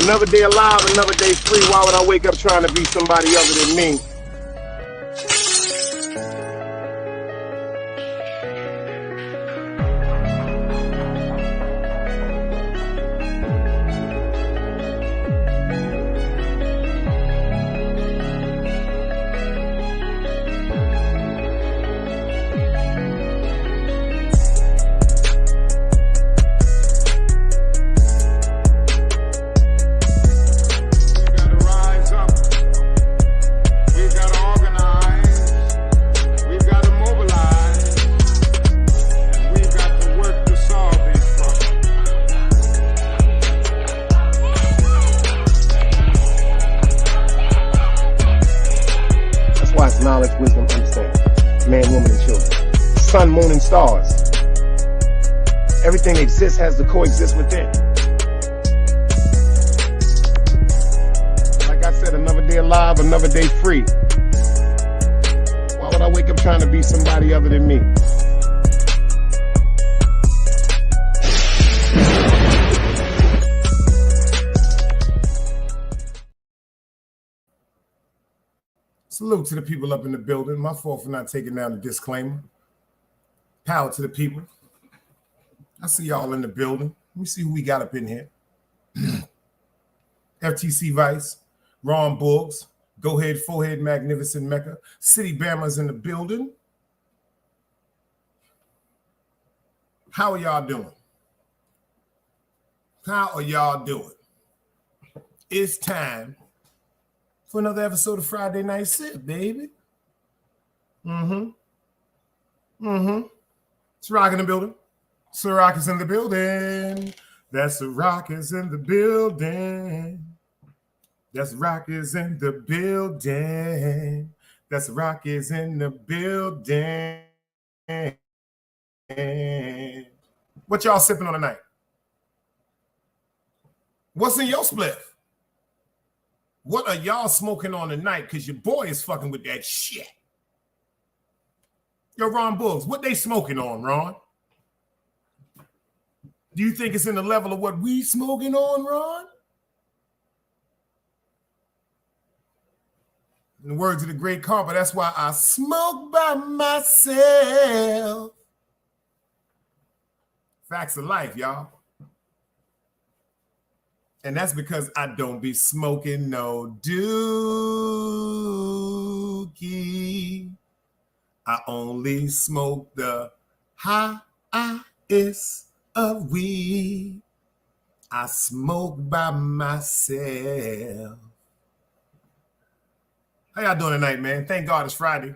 Another day alive, another day free. Why would I wake up trying to be somebody other than me? Knowledge, wisdom, understanding. Man, woman, and children. Sun, moon, and stars. Everything exists has to coexist within. Like I said, another day alive, another day free. Why would I wake up trying to be somebody other than me? Salute to the people up in the building. My fault for not taking down the disclaimer. Power to the people. I see y'all in the building. Let me see who we got up in here. FTC Vice, Ron Boogs, Go Ahead, Forehead, Magnificent Mecca. City Bama's in the building. How are y'all doing? How are y'all doing? It's time for another episode of Friday Night Sip, baby. It's Rock in the building. Sir Rock is in the building. That's the Rock is in the building. That's Rock is in the building. That's Rock is in the building. What y'all sipping on tonight? What's in your spliff? What are y'all smoking on tonight? Because your boy is fucking with that shit. Yo, Ron Boogs, what they smoking on, Ron? Do you think it's in the level of what we smoking on, Ron? In the words of the great Carper, that's why I smoke by myself. Facts of life, y'all. And that's because I don't be smoking no dookie. I only smoke the highest of weed. I smoke by myself. How y'all doing tonight, man? Thank God it's Friday.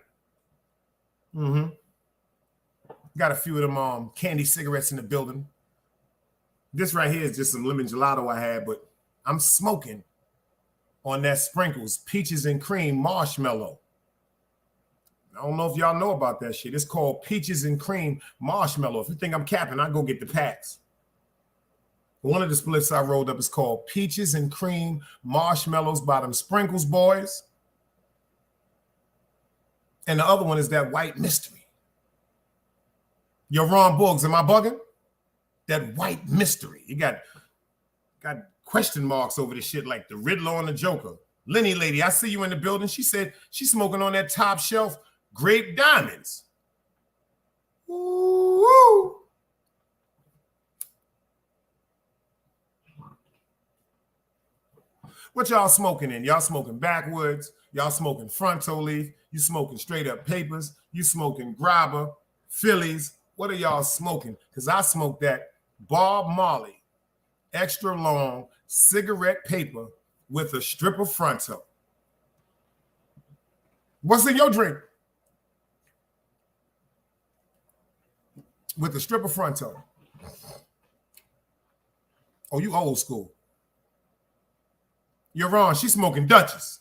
Got a few of them candy cigarettes in the building. This right here is just some lemon gelato I had, but I'm smoking on that Sprinkles Peaches and Cream Marshmallow. I don't know if y'all know about that shit. It's called Peaches and Cream Marshmallow. If you think I'm capping, I go get the packs. One of the splits I rolled up is called Peaches and Cream Marshmallows by them Sprinkles boys. And the other one is that White Mystery. Yo, Ron Boogs, am I bugging? That White Mystery. You got question marks over this shit like the Riddler on the Joker. Lenny lady, I see you in the building. She said she's smoking on that top shelf Grape Diamonds. Woo! What y'all smoking in? Y'all smoking backwoods? Y'all smoking fronto leaf? You smoking straight up papers? You smoking grabber? Phillies? What are y'all smoking? Because I smoke that Bob Marley extra long cigarette paper with a strip of fronto. What's in your drink? With a strip of fronto. Oh, you old school. You're wrong. She's smoking Dutchess.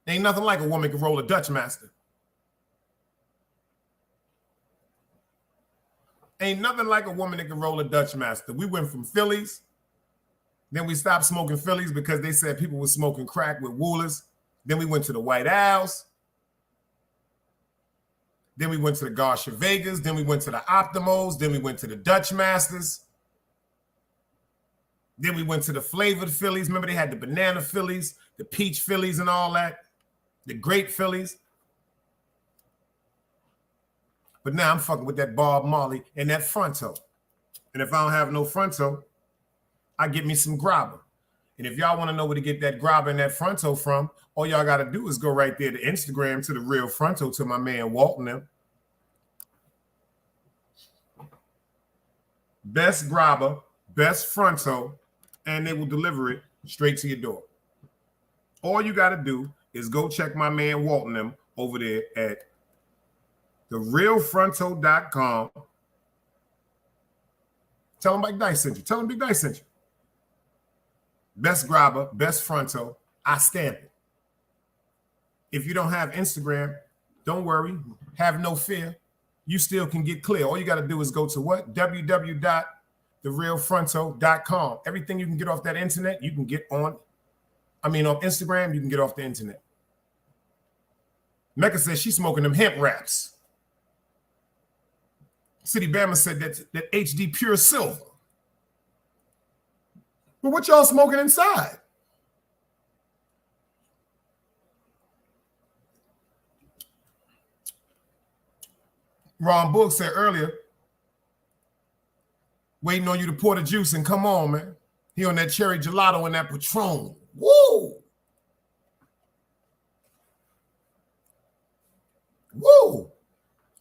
Ain't nothing like a woman can roll a Dutch Master. Ain't nothing like a woman that can roll a Dutch Master. We went from Phillies. Then we stopped smoking Phillies because they said people were smoking crack with Woolers. Then we went to the White Owls. Then we went to the Garcia Vegas. Then we went to the Optimos. Then we went to the Dutch Masters. Then we went to the flavored Phillies. Remember they had the banana Phillies, the peach Phillies and all that, the grape Phillies. But now I'm fucking with that Bob Marley and that Fronto. And if I don't have no Fronto, I get me some grabber. And if y'all want to know where to get that grabber and that Fronto from, all y'all got to do is go right there to Instagram to the real Fronto to my man Walton them. Best grabber, best Fronto, and they will deliver it straight to your door. All you got to do is go check my man Walton them over there at therealfronto.com. Tell him Mike Dice sent you. Tell him Big Dice sent you. Best grabber, best Fronto, I stamp it. If you don't have Instagram, don't worry. Have no fear. You still can get clear. All you got to do is go to what? www.therealfronto.com. Everything you can get off that internet, you can get on. On Instagram, you can get off the internet. Mecca says she's smoking them hemp wraps. City Bama said that HD pure silver. But what y'all smoking inside? Ron Book said earlier, waiting on you to pour the juice and come on, man. He on that cherry gelato and that Patron. Woo! Woo!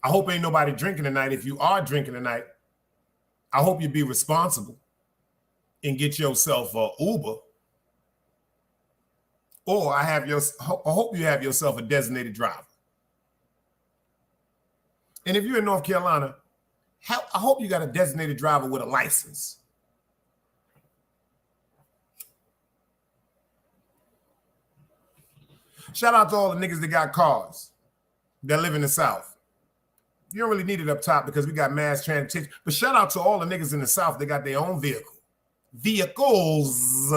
I hope ain't nobody drinking tonight. If you are drinking tonight, I hope you be responsible and get yourself an Uber. Or I hope you have yourself a designated driver. And if you're in North Carolina, I hope you got a designated driver with a license. Shout out to all the niggas that got cars that live in the South. You don't really need it up top because we got mass transportation. But shout out to all the niggas in the South that got their own vehicle. Vehicles.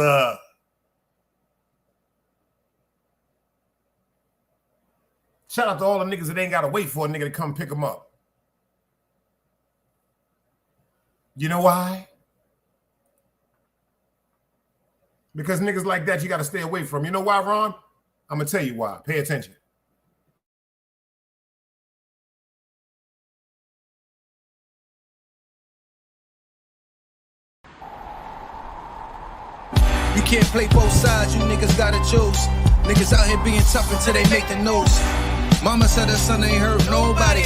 Shout out to all the niggas that ain't got to wait for a nigga to come pick them up. You know why? Because niggas like that you got to stay away from. You know why, Ron? I'm going to tell you why. Pay attention. You can't play both sides, you niggas gotta choose. Niggas out here being tough until they make the news. Mama said her son ain't hurt nobody.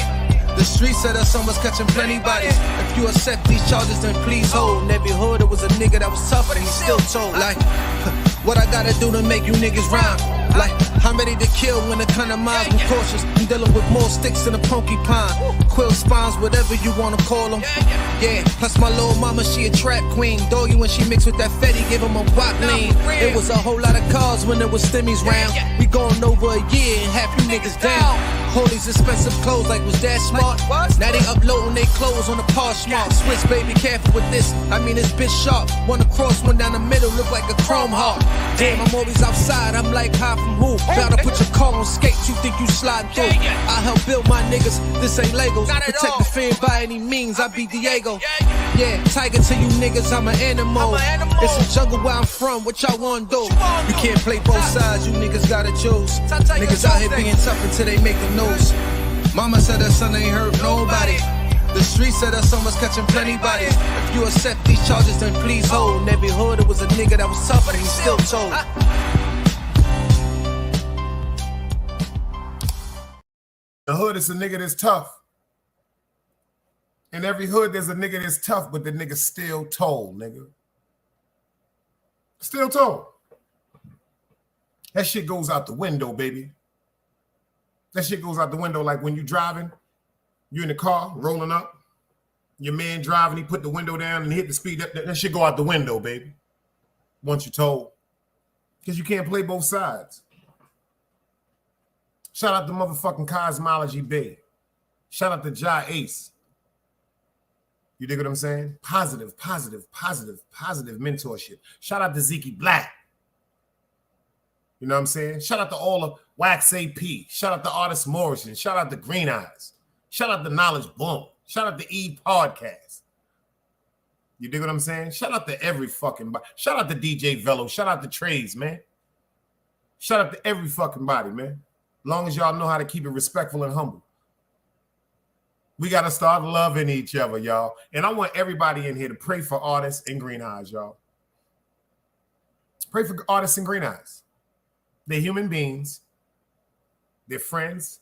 The street said her son was catching plenty bodies. If you accept these charges, then please hold. In every hood, it was a nigga that was tough, but he still told. Like, what I gotta do to make you niggas rhyme? Like, I'm ready to kill when the kind of minds be cautious. I'm dealing with more sticks than a porcupine. Quill spines, whatever you wanna call them. Yeah, plus my little mama, she a trap queen. Doggy when she mixed with that Fetty, give him a wop lean. It was a whole lot of cars when there was stimmies round. We going over a year and half you niggas down. All these expensive clothes, like was that smart? Now they uploading they clothes on the Poshmark. Swiss baby, careful with this. I mean this bitch sharp. One across, one down the middle, look like a chrome heart. Damn, I'm always outside. I'm like high from who? Bound to put your car on skates. You think you slide through? I help build my niggas. This ain't Legos. Protect the fan by any means. I be Diego. Yeah, tiger to you niggas. I'm an animal. It's a jungle where I'm from. What y'all wanna do? You can't play both sides. You niggas gotta choose. Niggas out here being tough until they make the news. Mama said her son ain't hurt nobody. The street said her son was catching plenty bodies. If you accept these charges, then please hold. In every hood, it was a nigga that was tough, but he still told. The hood is a nigga that's tough. In every hood, there's a nigga that's tough, but the nigga still told, nigga. Still told. That shit goes out the window, baby. That shit goes out the window like when you driving, you in the car, rolling up, your man driving, he put the window down and hit the speed. That shit go out the window, baby. Once you're told. Because you can't play both sides. Shout out to motherfucking Cosmology Bay. Shout out to Ja Ace. You dig what I'm saying? Positive mentorship. Shout out to Zeke Black. You know what I'm saying? Shout out to all of Wax AP. Shout out to Artist Morrison. Shout out to Green Eyes. Shout out to Knowledge Boom. Shout out to Eve Podcast. You dig what I'm saying? Shout out to every fucking body. Shout out to DJ Velo. Shout out to Trades, man. Shout out to every fucking body, man. Long as y'all know how to keep it respectful and humble. We got to start loving each other, y'all. And I want everybody in here to pray for artists and Green Eyes, y'all. Pray for artists and Green Eyes. They're human beings. They're friends.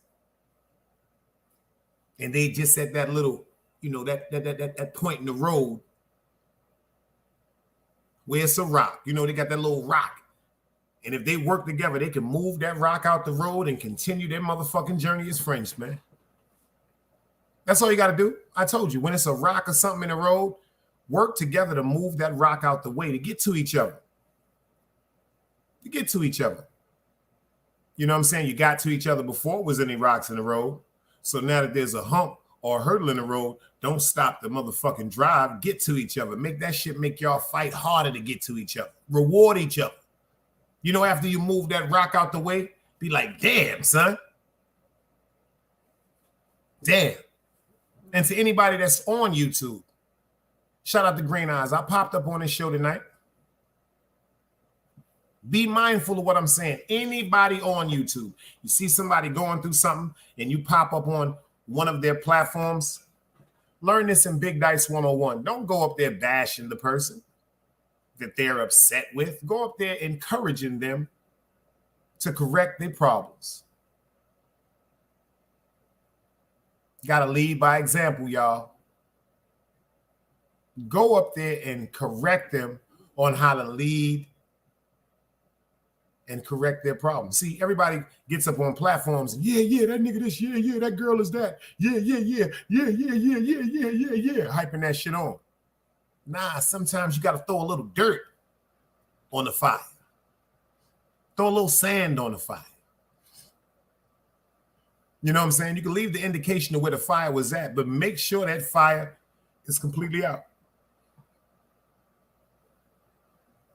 And they just at that little, you know, that point in the road where it's a rock. You know, they got that little rock. And if they work together, they can move that rock out the road and continue their motherfucking journey as friends, man. That's all you got to do. I told you, when it's a rock or something in the road, work together to move that rock out the way to get to each other. To get to each other. You know what I'm saying? You got to each other before there was any rocks in the road. So now that there's a hump or a hurdle in the road, don't stop the motherfucking drive. Get to each other. Make that shit make y'all fight harder to get to each other. Reward each other. You know, after you move that rock out the way, be like, damn, son. Damn. And to anybody that's on YouTube, shout out to Green Eyes. I popped up on this show tonight. Be mindful of what I'm saying. Anybody on YouTube, you see somebody going through something and you pop up on one of their platforms, learn this in Big Dice 101. Don't go up there bashing the person that they're upset with. Go up there encouraging them to correct their problems. Got to lead by example, y'all. Go up there and correct them on how to lead and correct their problems. See, everybody gets up on platforms. Yeah, that nigga this. Yeah, that girl is that. Yeah. Hyping that shit on. Nah, sometimes you got to throw a little dirt on the fire. Throw a little sand on the fire. You know what I'm saying? You can leave the indication of where the fire was at, but make sure that fire is completely out.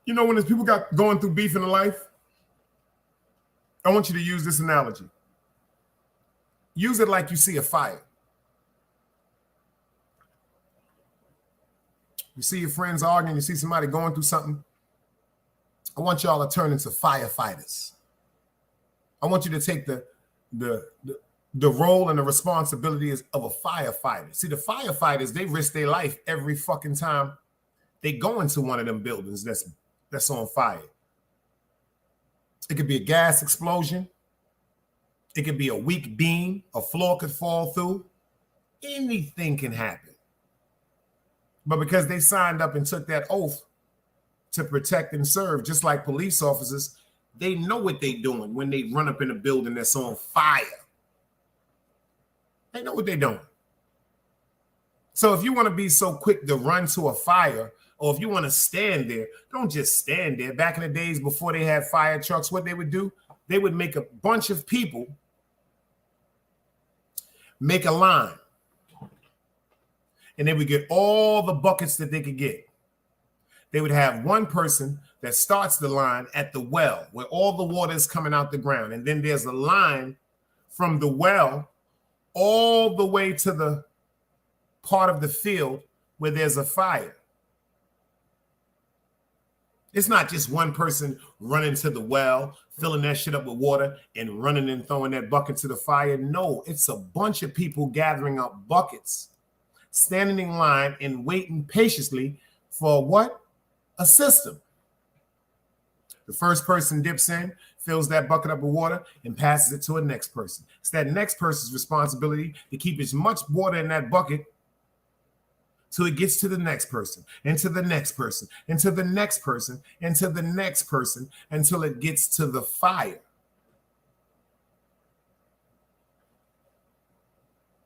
You know, when there's people going through beef in their life, I want you to use this analogy. Use it like you see a fire. You see your friends arguing, you see somebody going through something. I want y'all to turn into firefighters. I want you to take the role and the responsibilities of a firefighter. See, the firefighters, they risk their life every fucking time they go into one of them buildings that's on fire. It could be a gas explosion. It could be a weak beam. A floor could fall through. Anything can happen. But because they signed up and took that oath to protect and serve, just like police officers, they know what they're doing when they run up in a building that's on fire. They know what they're doing. So if you want to be so quick to run to a fire, or if you want to stand there, don't just stand there. Back in the days before they had fire trucks, what they would do, they would make a bunch of people make a line. And they would get all the buckets that they could get. They would have one person that starts the line at the well where all the water is coming out the ground. And then there's a line from the well all the way to the part of the field where there's a fire. It's not just one person running to the well, filling that shit up with water and running and throwing that bucket to the fire. No, it's a bunch of people gathering up buckets, standing in line and waiting patiently for what? A system. The first person dips in, fills that bucket up with water, and passes it to a next person. It's that next person's responsibility to keep as much water in that bucket till it gets to the next person, and to the next person, and to the next person, and to the next person, until it gets to the fire.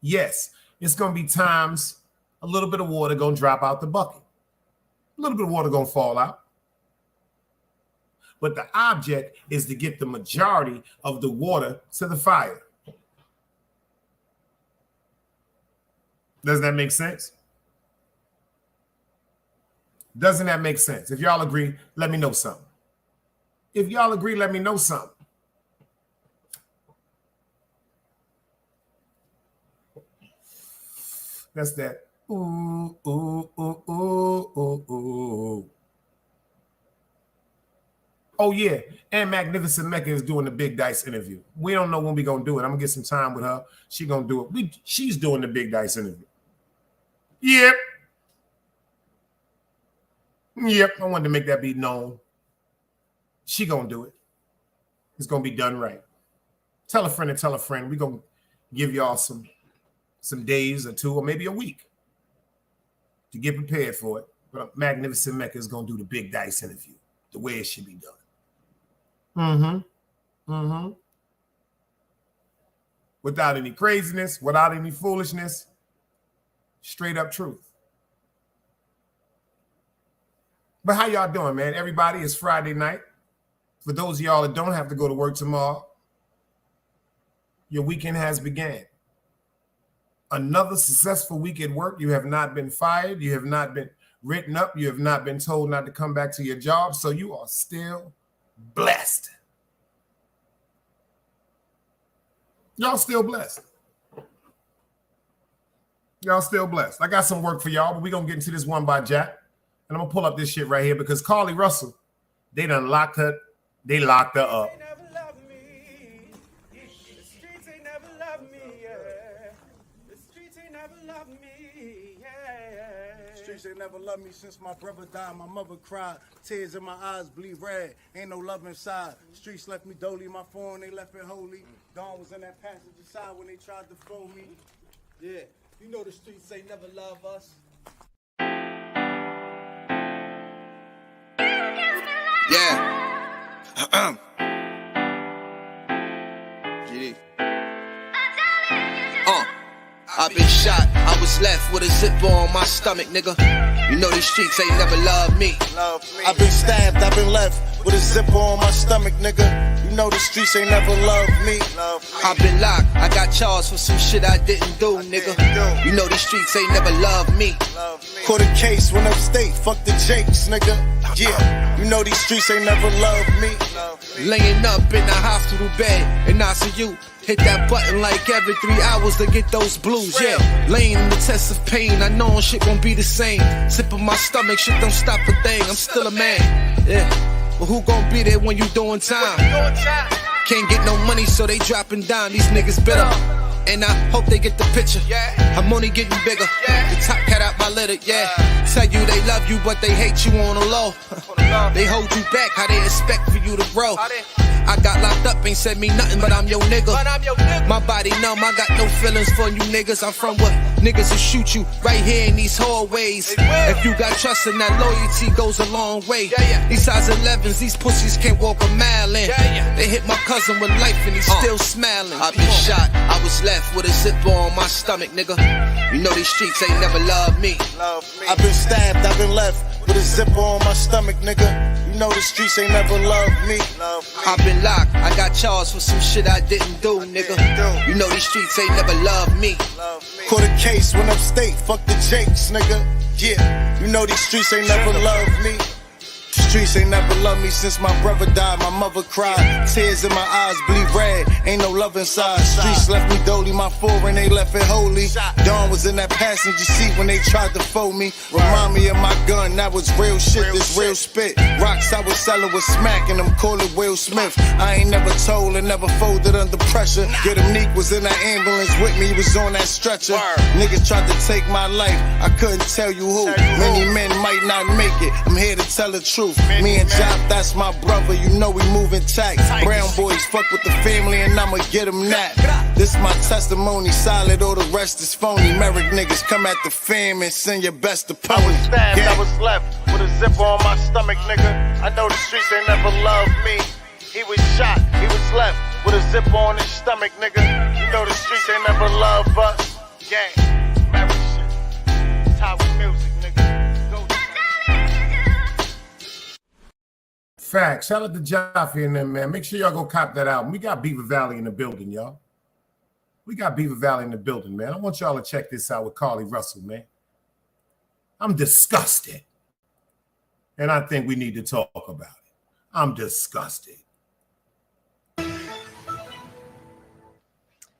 Yes, it's going to be times a little bit of water going to drop out the bucket. A little bit of water going to fall out. But the object is to get the majority of the water to the fire. Does that make sense? Doesn't that make sense? If y'all agree, let me know something. If y'all agree, let me know something. That's that Ooh, ooh, ooh, ooh, ooh, ooh. Oh, yeah. And Magnificent Mecca is doing the Big Dice interview. We don't know when we're going to do it. I'm going to get some time with her. She's going to do it. She's doing the Big Dice interview. Yep. Yep. I wanted to make that be known. She going to do it. It's going to be done right. Tell a friend and tell a friend. We're going to give y'all some days or 2 or maybe a week to get prepared for it. But Magnificent Mecca is going to do the Big Dice interview the way it should be done. Without any craziness, without any foolishness, straight up truth. But how y'all doing, man? Everybody, it's Friday night. For those of y'all that don't have to go to work tomorrow, your weekend has began. Another successful week at work. You have not been fired. You have not been written up. You have not been told not to come back to your job. So you are still blessed. Y'all still blessed. Y'all still blessed. I got some work for y'all, but we're going to get into this one by Jack. And I'm going to pull up this shit right here because Carlee Russell, they done locked her. They locked her up. They never loved me since my brother died. My mother cried. Tears in my eyes bleed red. Ain't no love inside. Streets left me dolly. My phone, they left it holy. Dawn was in that passenger side when they tried to fool me. Yeah, you know the streets ain't never love us. Yeah. GD. I've been shot, I was left with a zipper on my stomach, nigga. You know these streets ain't never loved me. I've been stabbed, I've been left with a zipper on my stomach, nigga. You know the streets ain't never loved me. I've been locked, I got charged for some shit I didn't do, nigga. You know these streets ain't never loved me. Caught a case, went upstate, fuck the Jakes, nigga. Yeah, you know these streets ain't never loved me. Laying up in a hospital bed in ICU. Hit that button like every 3 hours to get those blues, yeah. Laying in the test of pain, I know shit won't be the same. Sipping my stomach, shit don't stop a thing, I'm still a man, yeah. But who gon' be there when you doing time? Can't get no money, so they dropping down, these niggas bitter. And I hope they get the picture. I'm only getting bigger. The top cat out my litter, yeah. Tell you they love you, but they hate you on the low. They hold you back, how they expect for you to grow. I got locked up, ain't said me nothing, but I'm your nigga. My body numb, I got no feelings for you niggas. I'm from what niggas will shoot you right here in these hallways. If you got trust in that loyalty goes a long way. These size 11s, these pussies can't walk a mile in. They hit my cousin with life and he's still smiling. I've been shot, I was left with a zipper on my stomach, nigga. You know these streets ain't never loved me. I've been stabbed, I've been left with a zipper on my stomach, nigga. You know the streets ain't never loved me. I've been locked, I got charged for some shit I didn't do, nigga. You know these streets ain't never loved me. Caught a case, went upstate, fuck the Jakes, nigga. Yeah, you know these streets ain't never loved me. The streets ain't never loved me since my brother died. My mother cried. Tears in my eyes bleed red. Ain't no love inside. Streets left me dolly. My foreign, they left it holy. Dawn was in that passenger seat when they tried to fold me. Remind me of my gun. That was real shit. This real spit. Rocks I was selling was smacking them. Call it Will Smith. I ain't never told and never folded under pressure. Yeah, them Neek was in that ambulance with me. He was on that stretcher. Niggas tried to take my life. I couldn't tell you who. Many men might not make it. I'm here to tell the truth. Me and Job, that's my brother, you know we moving tight. Brown boys fuck with the family and I'ma get them that. This my testimony, solid, all the rest is phony. Merrick niggas come at the fam and send your best opponent. I was stabbed, I was left with a zipper on my stomach, nigga. I know the streets ain't never loved me. He was shot, he was left with a zipper on his stomach, nigga. You know the streets ain't never loved us. Gang, marriage shit, Tower music, nigga. Facts. Shout out to Jaffe and them, man. Make sure y'all go cop that album. We got Beaver Valley in the building, y'all. We got Beaver Valley in the building, man. I want y'all to check this out with Carlee Russell, man. I'm disgusted. And I think we need to talk about it. I'm disgusted.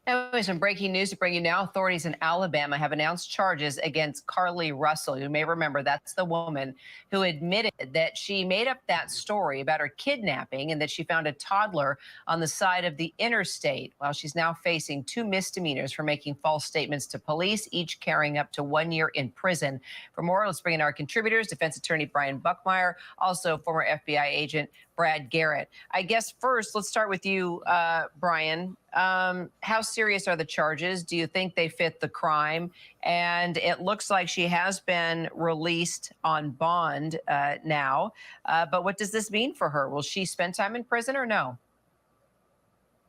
Now, some breaking news to bring you now. Authorities in Alabama have announced charges against Carlee Russell. You may remember that's the woman who admitted that she made up that story about her kidnapping and that she found a toddler on the side of the interstate. Well, she's now facing 2 misdemeanors for making false statements to police, each carrying up to 1 year in prison. For more, let's bring in our contributors, defense attorney Brian Buckmeyer, also former FBI agent Brad Garrett. I guess first, let's start with you, Brian. How serious are the charges? Do you think they fit the crime? And it looks like she has been released on bond now. But what does this mean for her? Will she spend time in prison or no?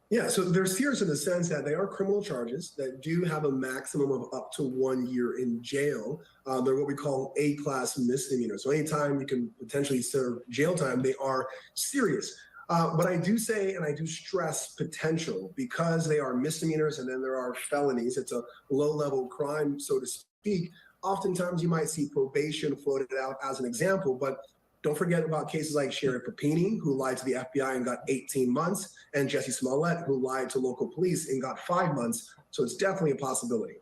Yeah, so they're serious in the sense that they are criminal charges that do have a maximum of up to 1 year in jail. They're what we call A-class misdemeanors. So anytime you can potentially serve jail time, they are serious. But I do say, and I do stress potential, because they are misdemeanors and then there are felonies. It's a low-level crime, so to speak. Oftentimes you might see probation floated out as an example, but don't forget about cases like Sherry Papini, who lied to the FBI and got 18 months, and Jesse Smollett, who lied to local police and got 5 months. So it's definitely a possibility.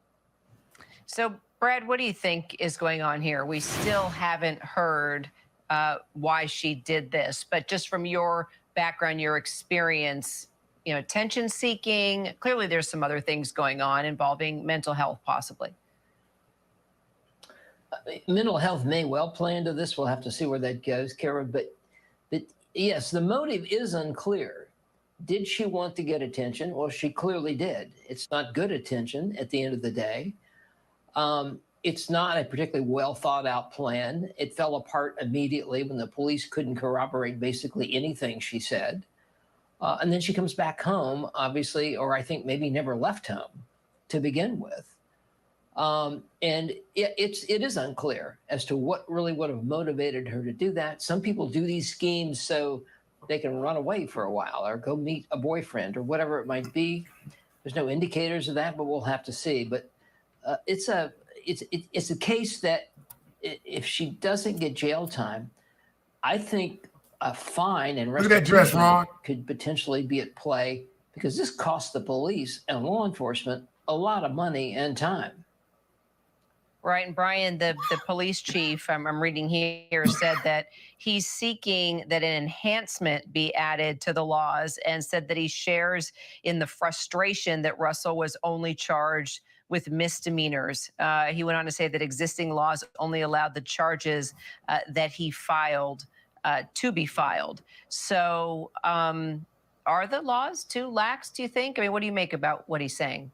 So, Brad, what do you think is going on here? We still haven't heard why she did this, but just from your background, your experience, you know, attention seeking, clearly there's some other things going on involving mental health, possibly. Mental health may well play into this. We'll have to see where that goes, Kara. But yes, the motive is unclear. Did she want to get attention? Well, she clearly did. It's not good attention at the end of the day. It's not a particularly well thought out plan. It fell apart immediately when the police couldn't corroborate basically anything she said. And then she comes back home, obviously, or I think maybe never left home to begin with. And it is unclear as to what really would have motivated her to do that. Some people do these schemes so they can run away for a while or go meet a boyfriend or whatever it might be. There's no indicators of that, but we'll have to see. But it's a case that if she doesn't get jail time, I think a fine and restitution could potentially be at play, because this costs the police and law enforcement a lot of money and time. Right. And Brian, the police chief, I'm reading here, said that he's seeking that an enhancement be added to the laws, and said that he shares in the frustration that Russell was only charged with misdemeanors. He went on to say that existing laws only allowed the charges that he filed to be filed. So are the laws too lax, do you think? I mean, what do you make about what he's saying?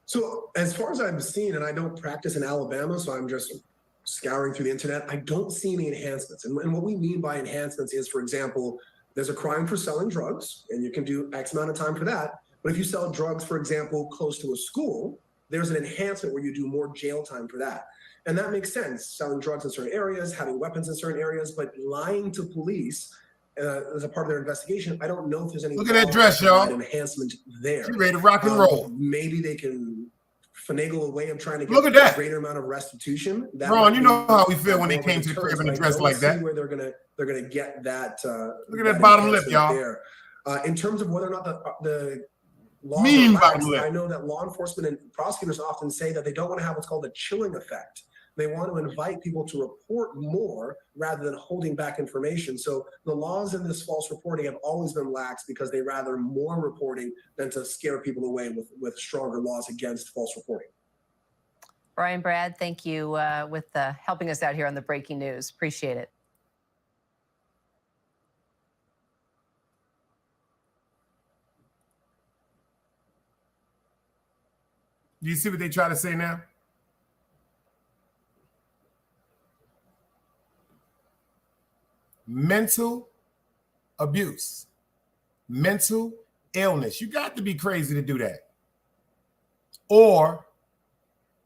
So as far as I've seen, and I don't practice in Alabama, so I'm just scouring through the internet, I don't see any enhancements. And what we mean by enhancements is, for example, there's a crime for selling drugs, and you can do X amount of time for that. But if you sell drugs, for example, close to a school, there's an enhancement where you do more jail time for that. And that makes sense, selling drugs in certain areas, having weapons in certain areas, but lying to police as a part of their investigation, I don't know if there's any. Look at that dress, y'all. Enhancement there. She ready to rock and roll. Maybe they can finagle a way of trying to get a greater amount of restitution. Ron, you know how we feel when they came to the crib in a dress like that. Where they're gonna get that. Look at that bottom lip, y'all. There. In terms of whether or not the laws mean are bottom lax, lip. I know that law enforcement and prosecutors often say that they don't want to have what's called a chilling effect. They want to invite people to report more rather than holding back information. So the laws in this false reporting have always been lax, because they rather more reporting than to scare people away with stronger laws against false reporting. Brian, Brad, thank you with helping us out here on the breaking news. Appreciate it. Do you see what they try to say now? Mental abuse, mental illness. You got to be crazy to do that. Or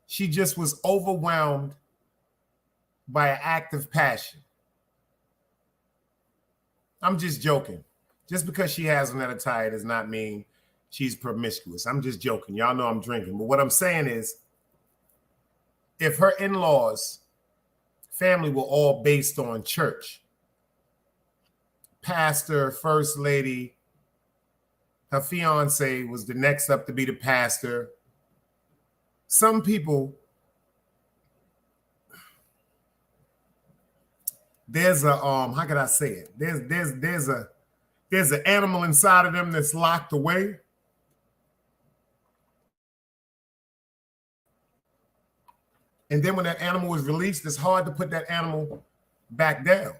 she just was overwhelmed by an act of passion. I'm just joking. Just because she has another tie does not mean she's promiscuous. I'm just joking. Y'all know I'm drinking. But what I'm saying is, if her in-laws, family were all based on church, pastor, first lady, Her fiance was the next up to be the pastor. Some people, there's a how can I say it? There's an animal inside of them that's locked away. And then when that animal is released, it's hard to put that animal back down.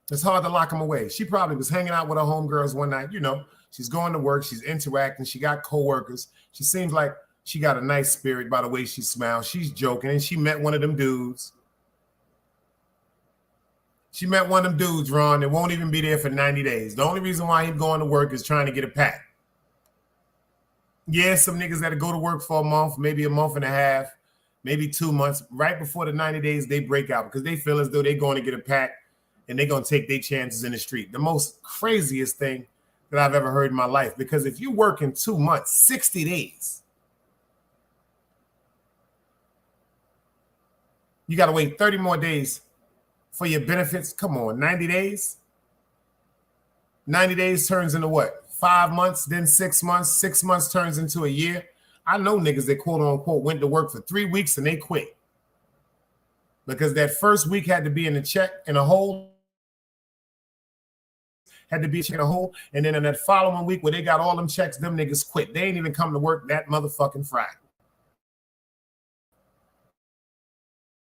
It's hard to lock them away. She probably was hanging out with her homegirls one night. You know, she's going to work. She's interacting. She got coworkers. She seems like she got a nice spirit by the way she smiles. She's joking. And she met one of them dudes. She met one of them dudes, Ron, that won't even be there for 90 days. The only reason why he's going to work is trying to get a pack. Yeah, some niggas that go to work for a month, maybe a month and a half, maybe 2 months. Right before the 90 days, they break out because they feel as though they're going to get a pack and they're going to take their chances in the street. The most craziest thing that I've ever heard in my life, because if you work in 2 months, 60 days, you got to wait 30 more days for your benefits. Come on, 90 days? 90 days turns into what? 5 months, then 6 months. 6 months turns into a year. I know niggas that quote unquote went to work for 3 weeks and they quit. Because that first week had to be in a check in a hole. Had to be in a hole. And then in that following week where they got all them checks, them niggas quit. They ain't even come to work that motherfucking Friday.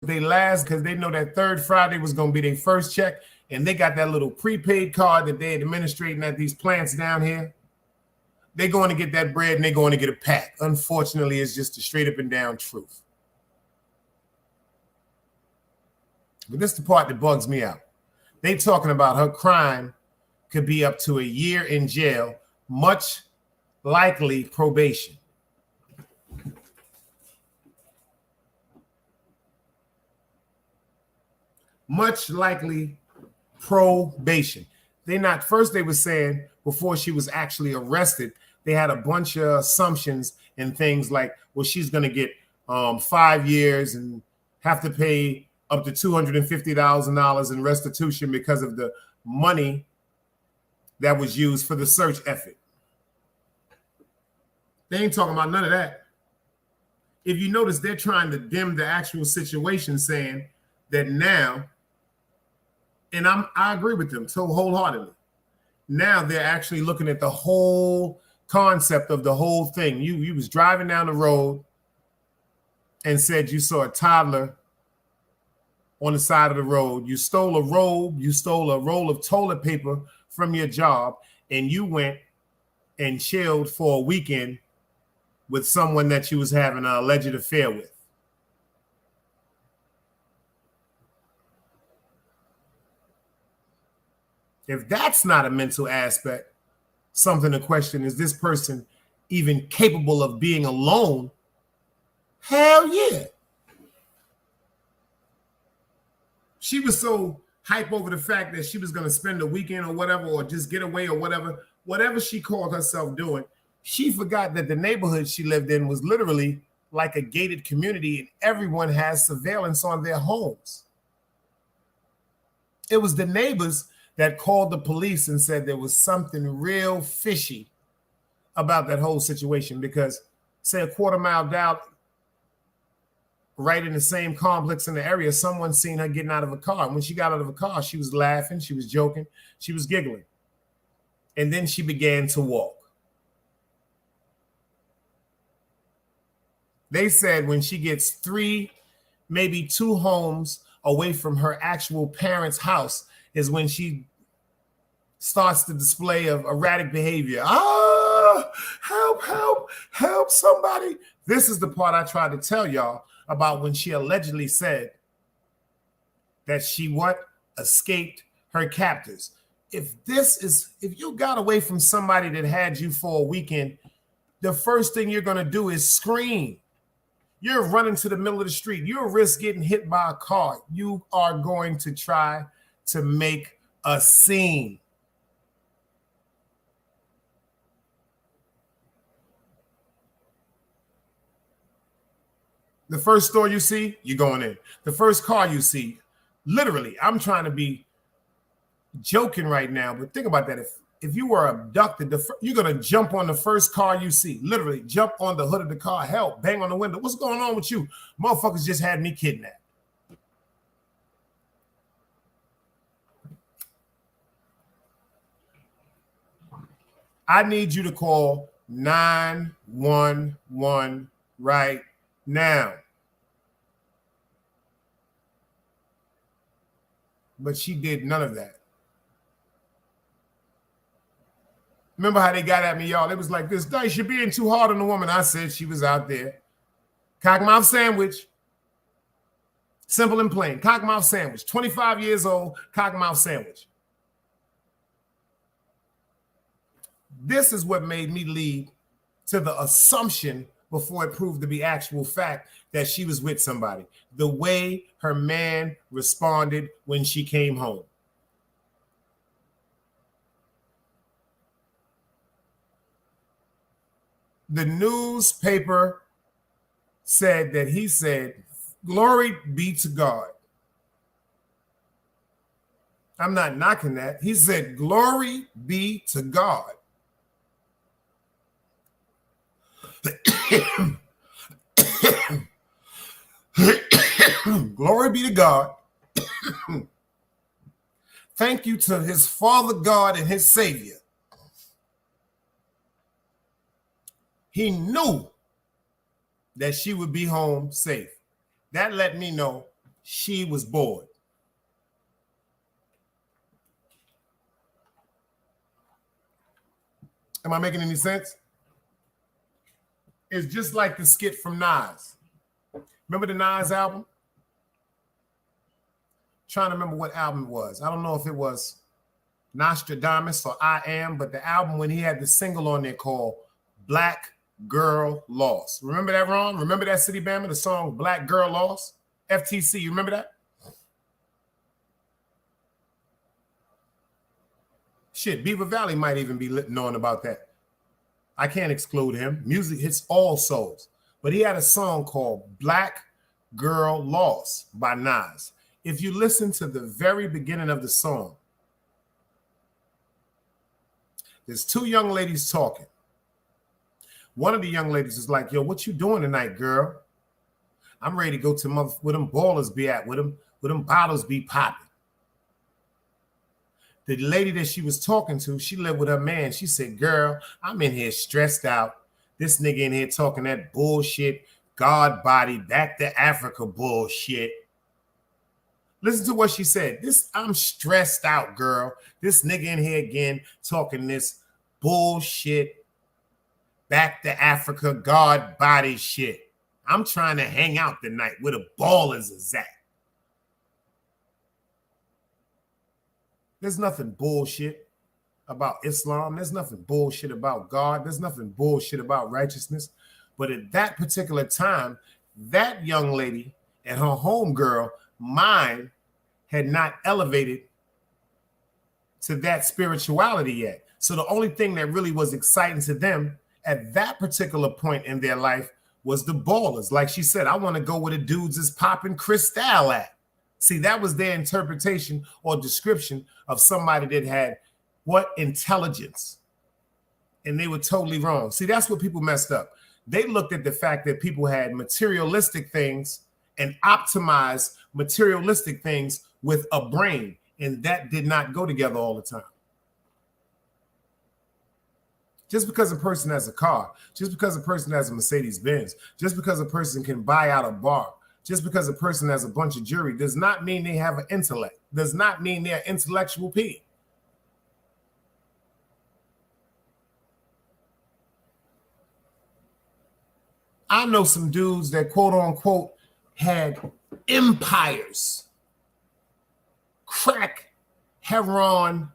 They last because they know that third Friday was going to be their first check. And they got that little prepaid card that they're administrating at these plants down here. They're going to get that bread and they're going to get a pack. Unfortunately, it's just a straight up and down truth. But this is the part that bugs me out. They talking about her crime could be up to a year in jail, much likely probation. Much likely probation. They not first they were saying before she was actually arrested, they had a bunch of assumptions and things like, well, she's going to get 5 years and have to pay up to $250,000 in restitution because of the money that was used for the search effort. They ain't talking about none of that. If you notice, they're trying to dim the actual situation, saying that now, and I agree with them so wholeheartedly. Now they're actually looking at the whole concept of the whole thing. You was driving down the road and said you saw a toddler on the side of the road. You stole a robe, you stole a roll of toilet paper from your job, and you went and chilled for a weekend with someone that you was having an alleged affair with. If that's not a mental aspect, something to question, is this person even capable of being alone? Hell yeah. She was so hype over the fact that she was going to spend a weekend or whatever, or just get away or whatever she called herself doing. She forgot that the neighborhood she lived in was literally like a gated community and everyone has surveillance on their homes. It was the neighbors that called the police and said there was something real fishy about that whole situation, because say a quarter mile down, right in the same complex in the area, someone seen her getting out of a car. And when she got out of a car, she was laughing, she was joking, she was giggling. And then she began to walk. They said when she gets 3, maybe 2 homes away from her actual parents' house is when she starts the display of erratic behavior. Help somebody. This is the part I tried to tell y'all about when she allegedly said that she escaped her captors. If you got away from somebody that had you for a weekend, the first thing you're going to do is scream. You're running to the middle of the street. You'll risk getting hit by a car. You are going to try to make a scene. The first store you see, you're going in. The first car you see, literally, I'm trying to be joking right now, but think about that. if you were abducted, you're going to jump on the first car you see. Literally, jump on the hood of the car. Hell, bang on the window. What's going on with you? Motherfuckers just had me kidnapped. I need you to call 911 right now. But she did none of that. Remember how they got at me, y'all? It was like this, Dice, you're being too hard on the woman. I said she was out there. Cockmouth sandwich. Simple and plain. Cockmouth sandwich. 25 years old, cockmouth sandwich. This is what made me lead to the assumption before it proved to be actual fact that she was with somebody. The way her man responded when she came home. The newspaper said that he said, glory be to God. I'm not knocking that. He said, glory be to God. Glory be to God. Thank you to his Father God and his Savior. He knew that she would be home safe. That let me know she was bored. Am I making any sense? It's just like the skit from Nas. Remember the Nas album? Trying to remember what album it was. I don't know if it was Nostradamus or I Am, but the album when he had the single on there called Black Girl Lost. Remember that, Ron? Remember that, City Bama? The song Black Girl Lost? FTC, you remember that? Shit, Beaver Valley might even be knowing about that. I can't exclude him. Music hits all souls. But he had a song called Black Girl Lost by Nas. If you listen to the very beginning of the song, there's two young ladies talking. One of the young ladies is like, yo, what you doing tonight, girl? I'm ready to go to where them ballers be at, where them bottles be popping. The lady that she was talking to, she lived with her man. She said, girl, I'm in here stressed out. This nigga in here talking that bullshit, God body, back to Africa bullshit. Listen to what she said. I'm stressed out, girl. This nigga in here again talking this bullshit, back to Africa, God body shit. I'm trying to hang out tonight where the ballers is at. There's nothing bullshit about Islam. There's nothing bullshit about God. There's nothing bullshit about righteousness. But at that particular time, that young lady and her homegirl, mind, had not elevated to that spirituality yet. So the only thing that really was exciting to them at that particular point in their life was the ballers. Like she said, I want to go where the dudes is popping crystal at. See, that was their interpretation or description of somebody that had what? Intelligence. And they were totally wrong. See, that's what people messed up. They looked at the fact that people had materialistic things and optimized materialistic things with a brain. And that did not go together all the time. Just because a person has a car, just because a person has a Mercedes Benz, just because a person can buy out a bar, just because a person has a bunch of jewelry does not mean they have an intellect, does not mean they're intellectual people. I know some dudes that quote unquote had empires, crack, heroin,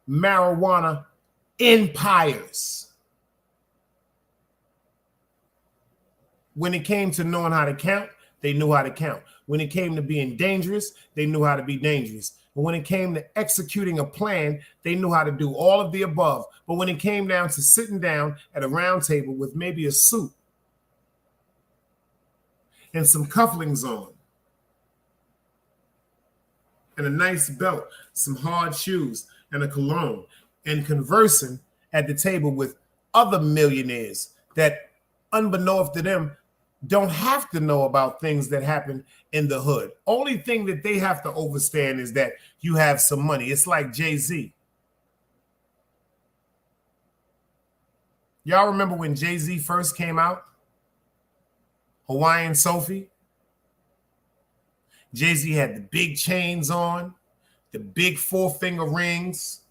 marijuana, empires. When it came to knowing how to count, they knew how to count. When it came to being dangerous, they knew how to be dangerous. But when it came to executing a plan, they knew how to do all of the above. But when it came down to sitting down at a round table with maybe a suit and some cufflinks on and a nice belt, some hard shoes and a cologne and conversing at the table with other millionaires that, unbeknownst to them, don't have to know about things that happen in the hood. Only thing that they have to understand is that you have some money. It's like Jay-Z. Y'all remember when Jay-Z first came out? Hawaiian Sophie. Jay-Z had the big chains on, the big 4-finger rings,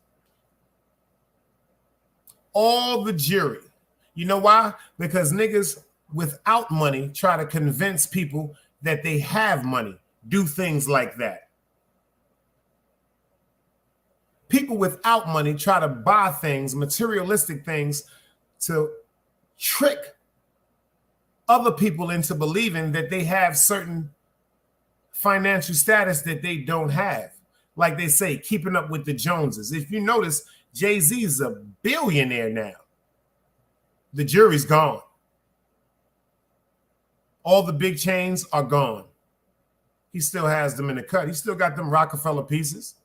all the jewelry. You know why? Because niggas without money try to convince people that they have money, do things like that. People without money try to buy things, materialistic things, to trick other people into believing that they have certain financial status that they don't have. Like they say, keeping up with the Joneses. If you notice, Jay-Z is a billionaire now. The jury's gone. All the big chains are gone. He still has them in the cut. He still got them Rockefeller pieces.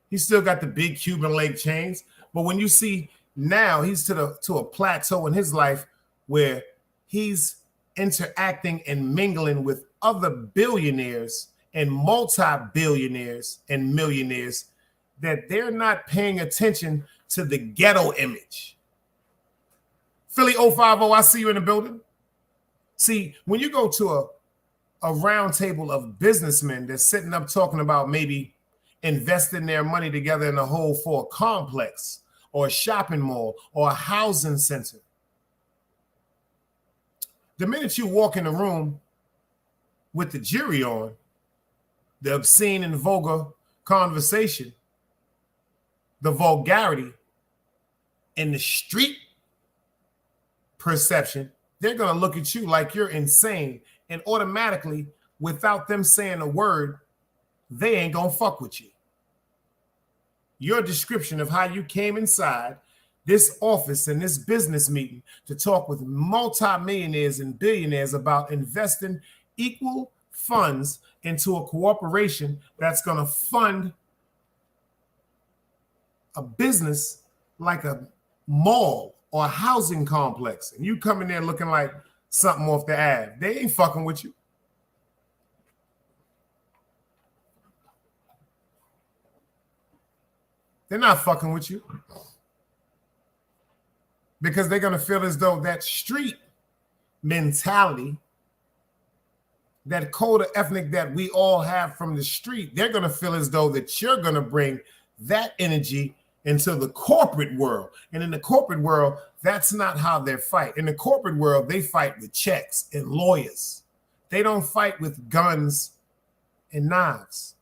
He still got the big Cuban lake chains. But when you see now, he's to a plateau in his life where he's interacting and mingling with other billionaires and multi-billionaires and millionaires that they're not paying attention to the ghetto image. Philly 050, I see you in the building. See, when you go to a round table of businessmen that's sitting up talking about maybe investing their money together in a whole for a complex or a shopping mall or a housing center, the minute you walk in the room with the jury on, the obscene and vulgar conversation, the vulgarity, and the street perception, they're going to look at you like you're insane. And automatically, without them saying a word, they ain't going to fuck with you. Your description of how you came inside this office and this business meeting to talk with multimillionaires and billionaires about investing equal funds into a corporation that's going to fund a business like a mall or a housing complex, and you come in there looking like something off the ad, they ain't fucking with you. They're not fucking with you because they're going to feel as though that street mentality, that code of ethnic that we all have from the street, they're going to feel as though that you're going to bring that energy into the corporate world. And in the corporate world, that's not how they fight. In the corporate world, they fight with checks and lawyers. They don't fight with guns and knives.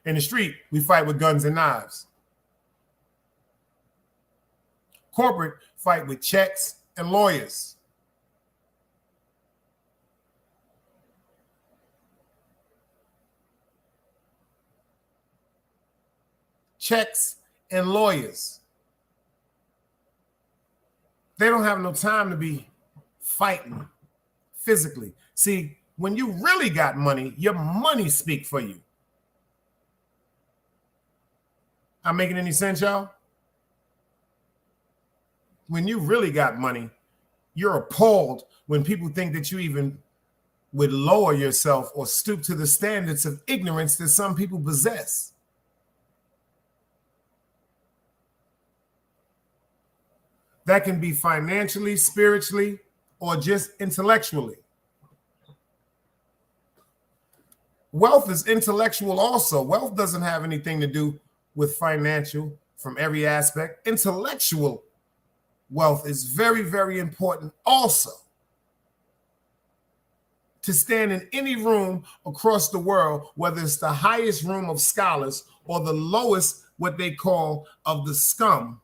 In the street, we fight with guns and knives. Corporate fight with checks and lawyers. Checks and lawyers. They don't have no time to be fighting physically. See, when you really got money, your money speak for you. I'm making any sense, y'all? When you really got money, you're appalled when people think that you even would lower yourself or stoop to the standards of ignorance that some people possess. That can be financially, spiritually, or just intellectually. Wealth is intellectual also. Wealth doesn't have anything to do with financial from every aspect. Intellectual wealth is very, very important also. To stand in any room across the world, whether it's the highest room of scholars or the lowest, what they call of the scum,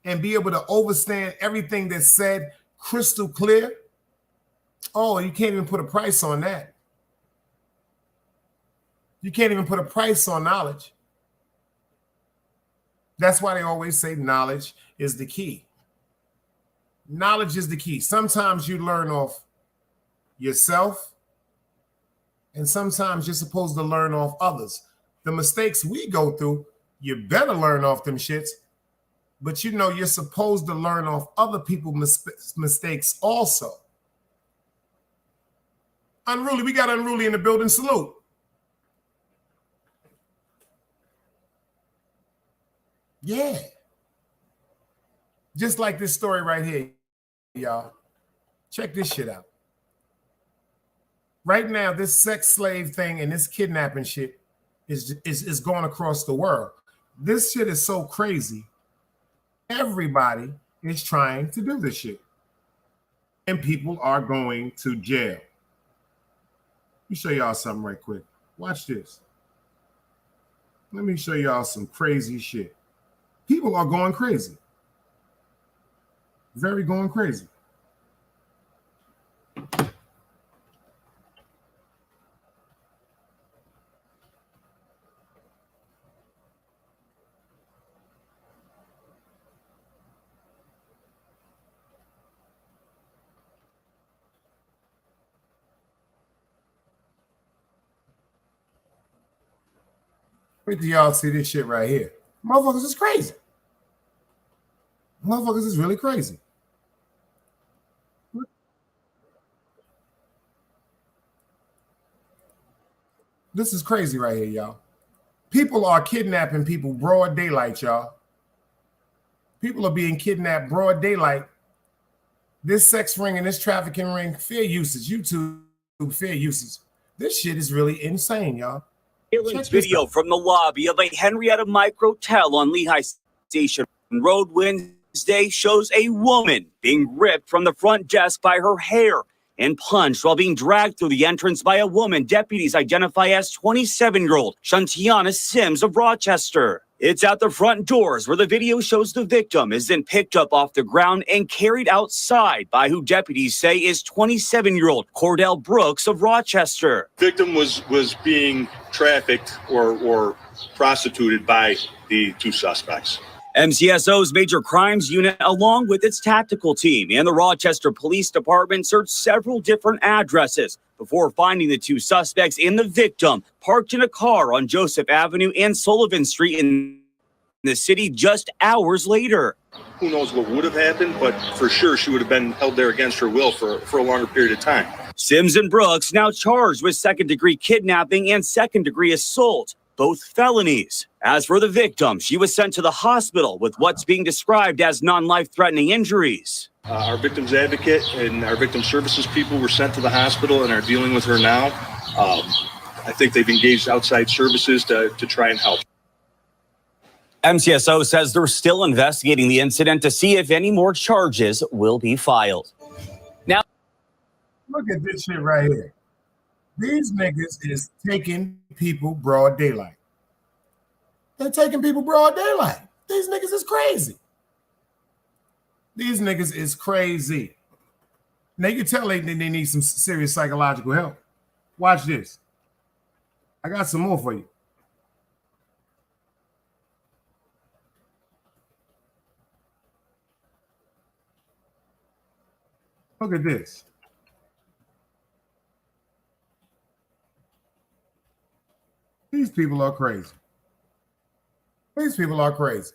and be able to understand everything that's said crystal clear. Oh, you can't even put a price on that. You can't even put a price on knowledge. That's why they always say knowledge is the key. Knowledge is the key. Sometimes you learn off yourself, and sometimes you're supposed to learn off others. The mistakes we go through, you better learn off them shits. But you know, you're supposed to learn off other people's mistakes also. Unruly, we got Unruly in the building. Salute. Yeah. Just like this story right here, y'all. Check this shit out. Right now, this sex slave thing and this kidnapping shit is going across the world. This shit is so crazy. Everybody is trying to do this shit. And people are going to jail. Let me show y'all something right quick. Watch this. Let me show y'all some crazy shit. People are going crazy. Very going crazy. Wait till y'all see this shit right here. Motherfuckers is crazy. Motherfuckers is really crazy. This is crazy right here, y'all. People are kidnapping people broad daylight, y'all. People are being kidnapped broad daylight. This sex ring and this trafficking ring, fair usage, YouTube fair usage. This shit is really insane, y'all. Surveillance video from the lobby of a Henrietta Microtel on Lehigh Station Road Wednesday shows a woman being ripped from the front desk by her hair and punched while being dragged through the entrance by a woman deputies identify as 27-year-old Shantiana Sims of Rochester. It's at the front doors where the video shows the victim is then picked up off the ground and carried outside by who deputies say is 27-year-old Cordell Brooks of Rochester. Victim was being trafficked or prostituted by the two suspects. MCSO's Major Crimes Unit, along with its tactical team and the Rochester Police Department, searched several different addresses before finding the two suspects and the victim parked in a car on Joseph Avenue and Sullivan Street in the city just hours later. Who knows what would have happened, but for sure she would have been held there against her will for a longer period of time. Sims and Brooks now charged with second-degree kidnapping and second-degree assault, both felonies. As for the victim, she was sent to the hospital with what's being described as non-life-threatening injuries. Our victim's advocate and our victim services people were sent to the hospital and are dealing with her now. I think they've engaged outside services to try and help. MCSO says they're still investigating the incident to see if any more charges will be filed. Now, look at this shit right here. These niggas is taking people broad daylight. They're taking people broad daylight. These niggas is crazy. These niggas is crazy. Now you can tell they need some serious psychological help. Watch this. I got some more for you. Look at this. These people are crazy. These people are crazy.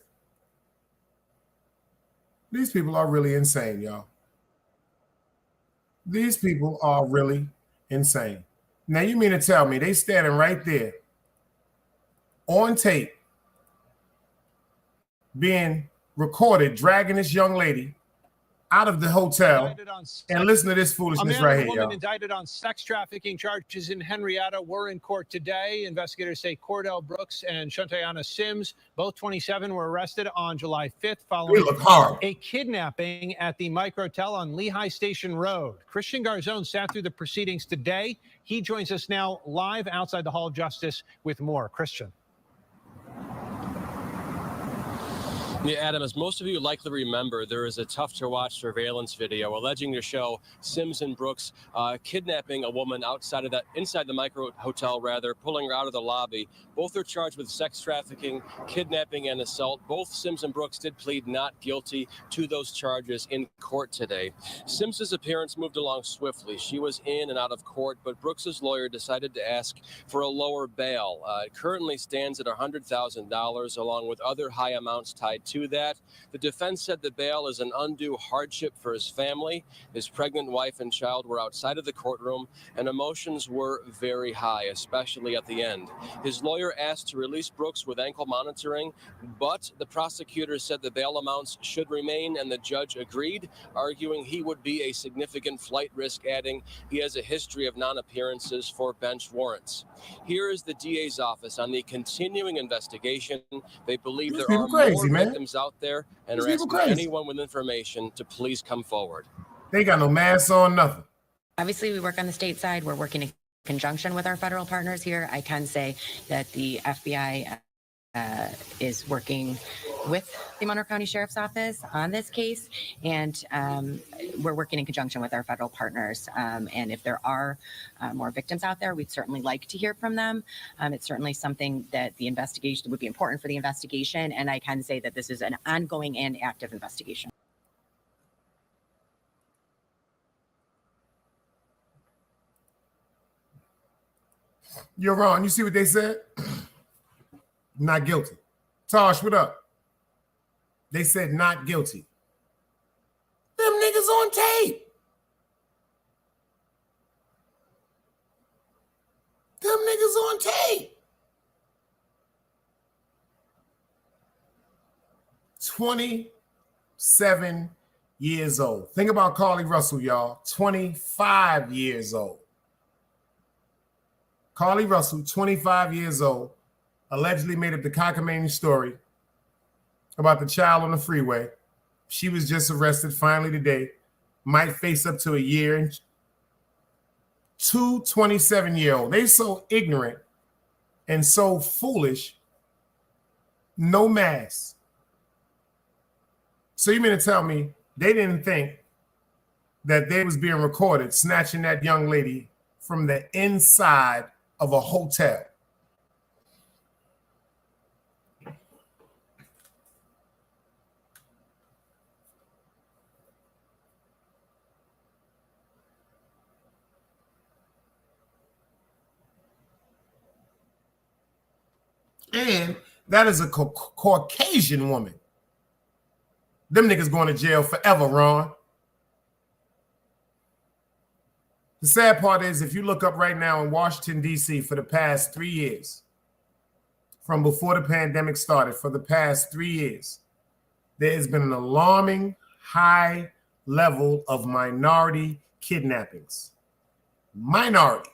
These people are really insane, y'all. These people are really insane. Now, you mean to tell me they standing right there on tape being recorded, dragging this young lady out of the hotel, and listen to this foolishness right here, y'all. Indicted on sex trafficking charges in Henrietta were in court today. Investigators say Cordell Brooks and Shantiana Sims, both 27, were arrested on July 5th following a kidnapping at the Microtel on Lehigh Station Road. Christian Garzone sat through the proceedings today. He joins us now live outside the Hall of Justice with more. Christian. Yeah, Adam, as most of you likely remember, there is a tough-to-watch surveillance video alleging to show Sims and Brooks kidnapping a woman inside the micro hotel, pulling her out of the lobby. Both are charged with sex trafficking, kidnapping, and assault. Both Sims and Brooks did plead not guilty to those charges in court today. Sims's appearance moved along swiftly. She was in and out of court, but Brooks's lawyer decided to ask for a lower bail. It currently stands at $100,000, along with other high amounts tied to that. The defense said the bail is an undue hardship for his family. His pregnant wife and child were outside of the courtroom, and emotions were very high, especially at the end. His lawyer asked to release Brooks with ankle monitoring, but the prosecutor said the bail amounts should remain, and the judge agreed, arguing he would be a significant flight risk, adding he has a history of non-appearances for bench warrants. Here is the DA's office on the continuing investigation. They believe there are more victims out there and are asking anyone with information to please come forward. They got no masks on, nothing. Obviously, we work on the state side. We're working in conjunction with our federal partners here. I can say that the FBI is working with the Monroe County Sheriff's Office on this case, and we're working in conjunction with our federal partners. And if there are more victims out there, we'd certainly like to hear from them. It's certainly something that the investigation would be important for the investigation, and I can say that this is an ongoing and active investigation. You're wrong. You see what they said? Not guilty. Tosh, what up? They said not guilty. Them niggas on tape. Them niggas on tape. 27 years old. Think about Carlee Russell, y'all. 25 years old. Carlee Russell, 25 years old, allegedly made up the cockamamie story about the child on the freeway. She was just arrested finally today. Might face up to a year. And two 27-year-olds. They so ignorant and so foolish. No mask. So you mean to tell me they didn't think that they was being recorded snatching that young lady from the inside of a hotel? And that is a Caucasian woman. Them niggas going to jail forever, Ron. The sad part is, if you look up right now in Washington, D.C., for the past 3 years, from before the pandemic started, for the past 3 years, there has been an alarming high level of minority kidnappings. Minority.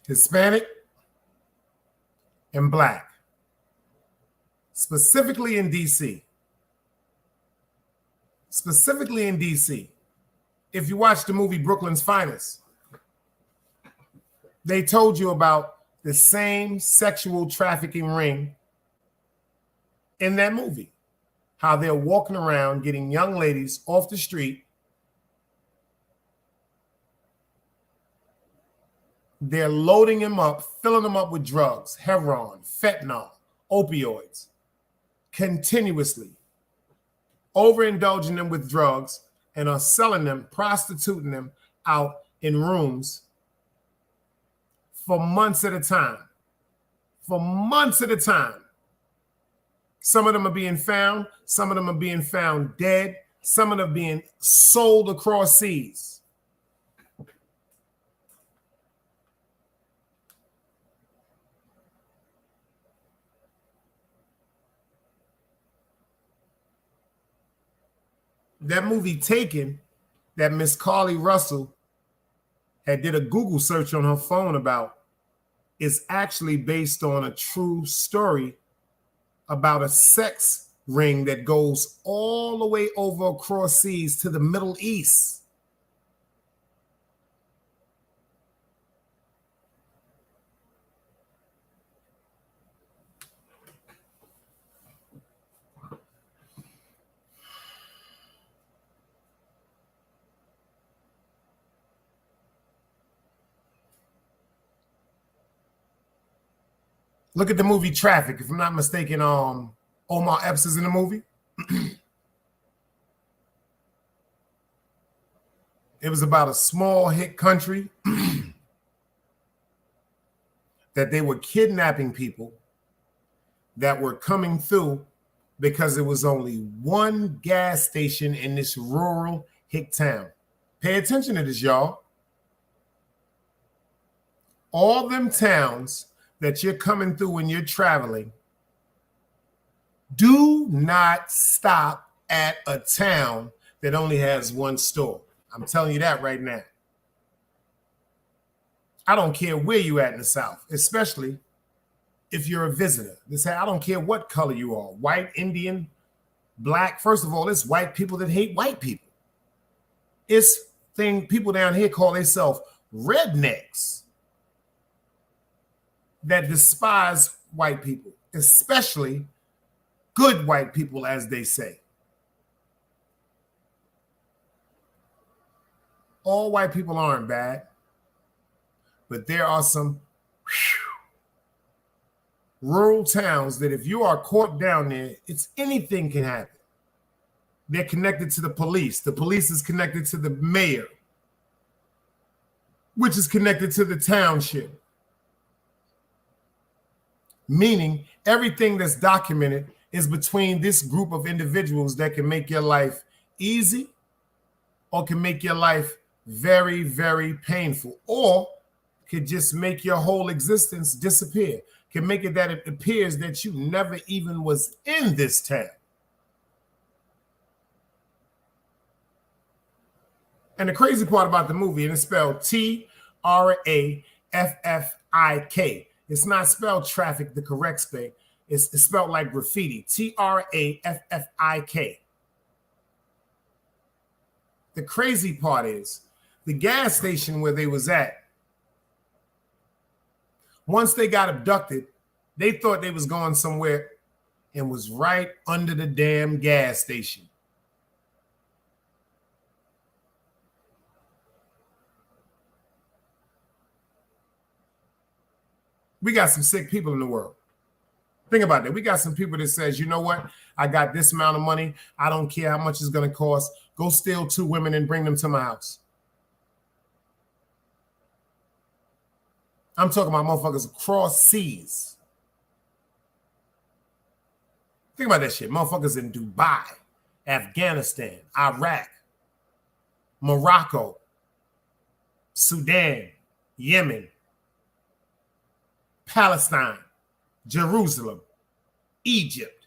Hispanic and Black. Specifically in D.C. Specifically in D.C. If you watch the movie Brooklyn's Finest, they told you about the same sexual trafficking ring in that movie. How they're walking around getting young ladies off the street. They're loading them up, filling them up with drugs, heroin, fentanyl, opioids, continuously, overindulging them with drugs, and are selling them, prostituting them out in rooms for months at a time. For months at a time. Some of them are being found. Some of them are being found dead. Some of them are being sold across seas. That movie Taken, that Miss Carlee Russell had did a Google search on her phone about, is actually based on a true story about a sex ring that goes all the way over across seas to the Middle East. Look at the movie Traffic. If I'm not mistaken, Omar Epps is in the movie. It was about a small hick country that they were kidnapping people that were coming through because there was only one gas station in this rural hick town. Pay attention to this, y'all. All them towns that you're coming through when you're traveling, do not stop at a town that only has one store. I'm telling you that right now. I don't care where you at in the South, especially if you're a visitor. I don't care what color you are, white, Indian, black. First of all, it's white people that hate white people. It's people down here call themselves rednecks that despise white people, especially good white people, as they say. All white people aren't bad, but there are some rural towns that if you are caught down there, anything can happen. They're connected to the police. The police is connected to the mayor, which is connected to the township. Meaning everything that's documented is between this group of individuals that can make your life easy or can make your life very, very painful, or could just make your whole existence disappear. Can make it that it appears that you never even was in this town. And the crazy part about the movie, and it's spelled Traffik. It's not spelled traffic the correct spell. It's spelled like graffiti. Traffik. The crazy part is the gas station where they was at, once they got abducted, they thought they was going somewhere and was right under the damn gas station. We got some sick people in the world. Think about that. We got some people that says, you know what? I got this amount of money. I don't care how much it's going to cost. Go steal 2 women and bring them to my house. I'm talking about motherfuckers across seas. Think about that shit. Motherfuckers in Dubai, Afghanistan, Iraq, Morocco, Sudan, Yemen, Palestine, Jerusalem, Egypt,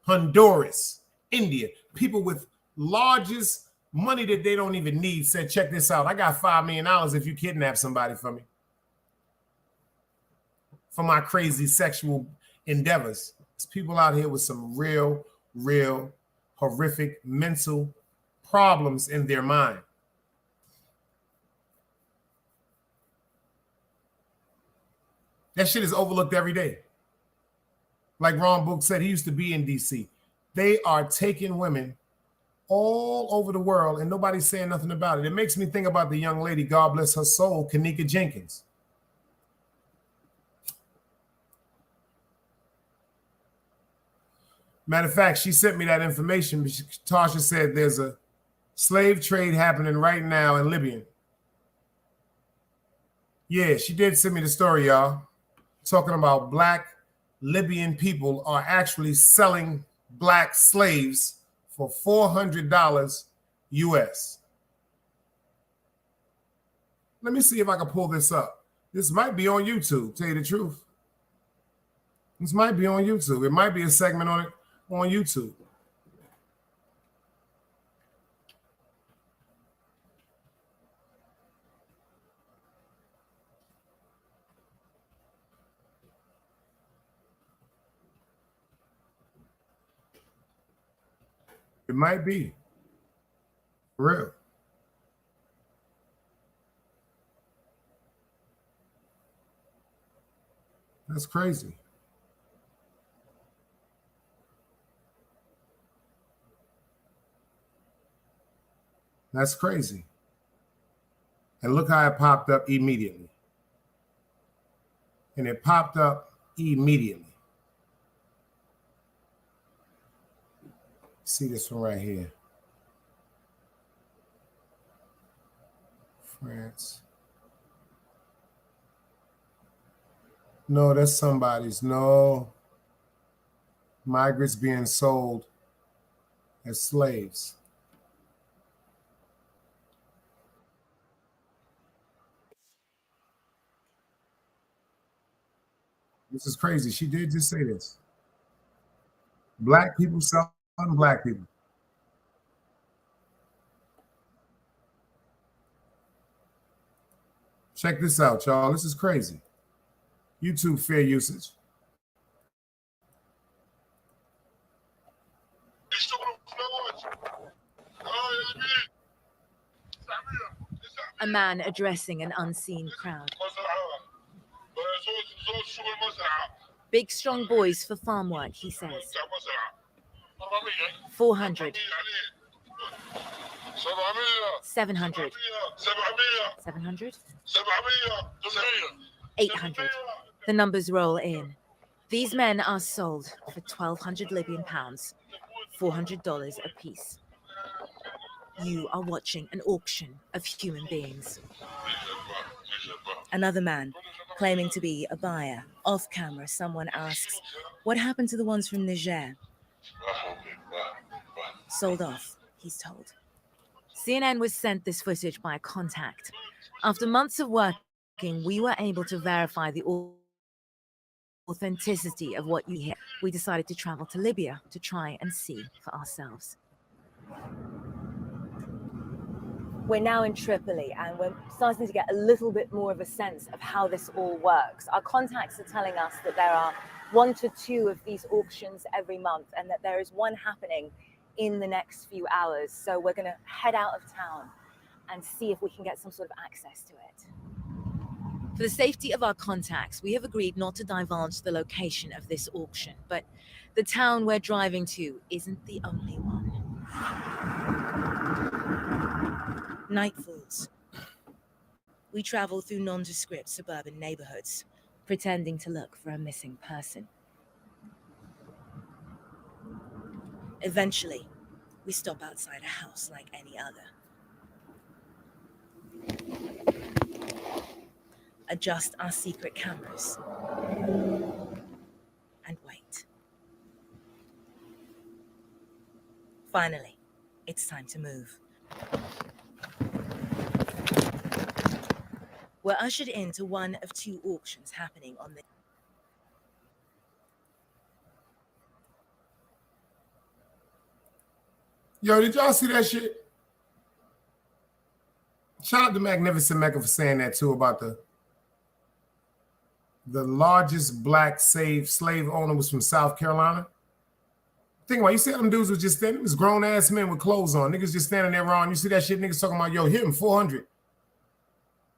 Honduras, India. People with largest money that they don't even need said, check this out. I got $5 million if you kidnap somebody for me. For my crazy sexual endeavors. There's people out here with some real horrific mental problems in their mind. That shit is overlooked every day. Like Ron Book said, he used to be in DC. They are taking women all over the world and nobody's saying nothing about it. It makes me think about the young lady, God bless her soul, Kanika Jenkins. Matter of fact, she sent me that information. Tasha said there's a slave trade happening right now in Libya. Yeah, she did send me the story, y'all. Talking about black Libyan people are actually selling black slaves for $400 US. Let me see if I can pull this up. This might be on YouTube, tell you the truth. This might be on YouTube. It might be a segment on it on YouTube. It might be. For real. That's crazy. That's crazy. And look how it popped up immediately. And it popped up immediately. See this one right here. France. No, that's somebody's. No. Migrants being sold as slaves. This is crazy. She did just say this. Black people selling black people. Check this out, y'all. This is crazy. YouTube fair usage. A man addressing an unseen crowd. Big, strong boys for farm work, he says. 400. 700. 700. 800. The numbers roll in. These men are sold for 1,200 Libyan pounds, $400 a piece. You are watching an auction of human beings. Another man, claiming to be a buyer. Off camera, someone asks, what happened to the ones from Niger? Sold off, he's told. CNN was sent this footage by a contact. After months of working, we were able to verify the authenticity of what you hear. We decided to travel to Libya to try and see for ourselves. We're now in Tripoli and we're starting to get a little bit more of a sense of how this all works. Our contacts are telling us that there are 1 to 2 of these auctions every month and that there is one happening in the next few hours. So we're going to head out of town and see if we can get some sort of access to it. For the safety of our contacts, we have agreed not to divulge the location of this auction, but the town we're driving to isn't the only one. Night falls. We travel through nondescript suburban neighborhoods, pretending to look for a missing person. Eventually, we stop outside a house like any other. Adjust our secret cameras and wait. Finally, it's time to move. We're ushered into one of 2 auctions happening on the... Yo, did y'all see that shit? Shout out to Magnificent Mecca for saying that too about the largest black slave owner was from South Carolina. Think about it, you see how them dudes was just standing? It was grown ass men with clothes on. Niggas just standing there wrong. You see that shit? Niggas talking about, yo, him 400.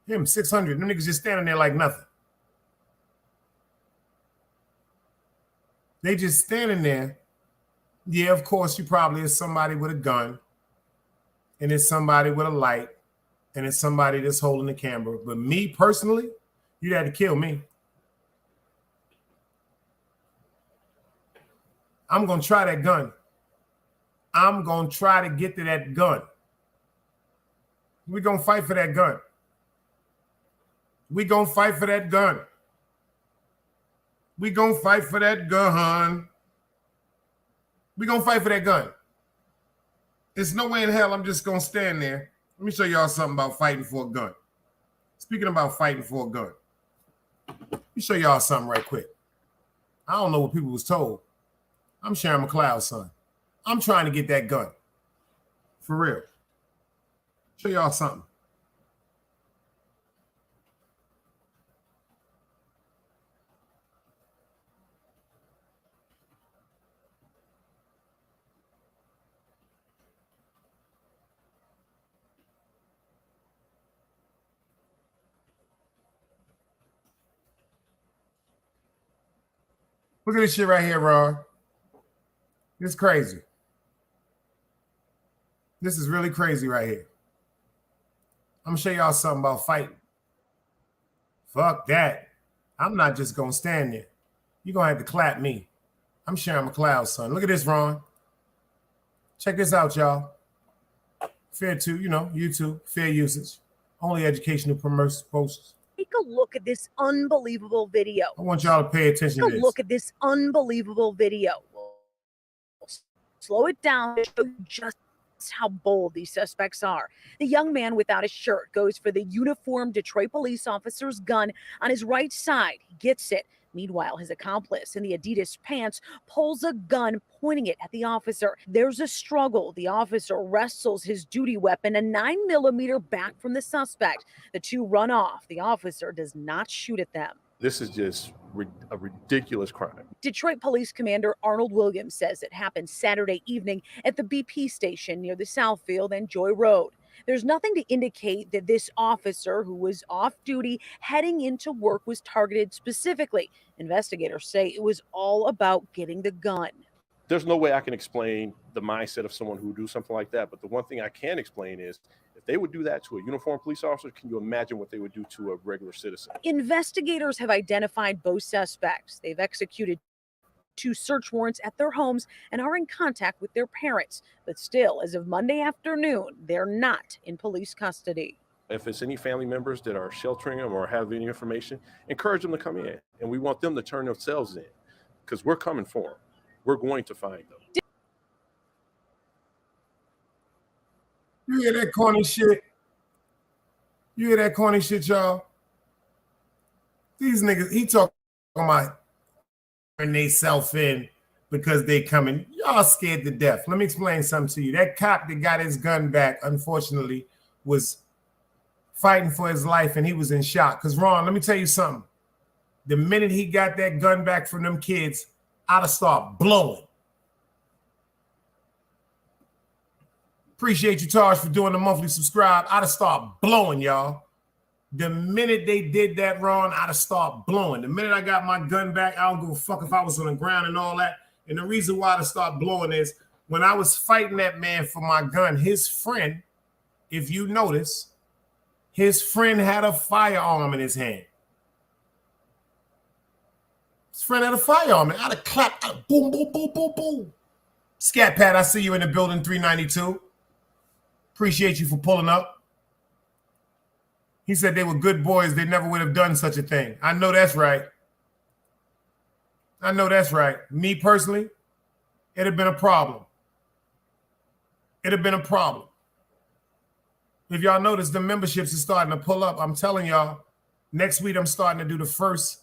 Him 600. Them niggas just standing there like nothing. They just standing there. Yeah, of course, you probably is somebody with a gun, and it's somebody with a light, and it's somebody that's holding the camera. But me personally, you'd have to kill me. I'm going to try that gun. I'm going to try to get to that gun. We're going to fight for that gun. We're going to fight for that gun. We're going to fight for that gun. We're going to fight for that gun. There's no way in hell I'm just going to stand there. Let me show y'all something about fighting for a gun. Speaking about fighting for a gun. Let me show y'all something right quick. I don't know what people was told. I'm Sharon McLeod's son. I'm trying to get that gun. For real. Show y'all something. Look at this shit right here, Ron. It's crazy. This is really crazy right here. I'm gonna show y'all something about fighting. Fuck that. I'm not just gonna stand there. You're going to have to clap me. I'm Sharon McLeod's son. Look at this, Ron. Check this out, y'all. Fair to, YouTube, fair usage. Only educational purposes. Take a look at this unbelievable video. I want y'all to pay attention to this. Take a look at this unbelievable video. We'll slow it down to show you just how bold these suspects are. The young man without a shirt goes for the uniformed Detroit police officer's gun on his right side. He gets it. Meanwhile, his accomplice in the Adidas pants pulls a gun, pointing it at the officer. There's a struggle. The officer wrestles his duty weapon, a 9mm, back from the suspect. The two run off. The officer does not shoot at them. This is just a ridiculous crime. Detroit Police Commander Arnold Williams says it happened Saturday evening at the BP station near the Southfield and Joy Road. There's nothing to indicate that this officer, who was off duty heading into work, was targeted specifically. Investigators say it was all about getting the gun. There's no way I can explain the mindset of someone who would do something like that. But the one thing I can explain is if they would do that to a uniformed police officer, can you imagine what they would do to a regular citizen? Investigators have identified both suspects. They've executed 2 search warrants at their homes and are in contact with their parents. But still, as of Monday afternoon, they're not in police custody. If it's any family members that are sheltering them or have any information, encourage them to come in. And we want them to turn themselves in because we're coming for them. We're going to find them. You hear that corny shit? You hear that corny shit, y'all? These niggas, he talking about turn they self in because they coming. Y'all scared to death. Let me explain something to you. That cop that got his gun back, unfortunately, was fighting for his life and he was in shock. Because, Ron, let me tell you something. The minute he got that gun back from them kids, I'd have started blowing. Appreciate you, Taj, for doing the monthly subscribe. I'd have started blowing, y'all. The minute they did that, Ron, I'd have started blowing. The minute I got my gun back, I don't give a fuck if I was on the ground and all that. And the reason why I'd have started blowing is when I was fighting that man for my gun, his friend, if you notice, his friend had a firearm in his hand. His friend had a firearm. And I'd have clapped, boom, boom, boom, boom, boom. Scat Pat, I see you in the building, 392. Appreciate you for pulling up. He said they were good boys. They never would have done such a thing. I know that's right. I know that's right. Me personally, it'd have been a problem. It'd have been a problem. If y'all notice, the memberships are starting to pull up. I'm telling y'all, next week I'm starting to do the first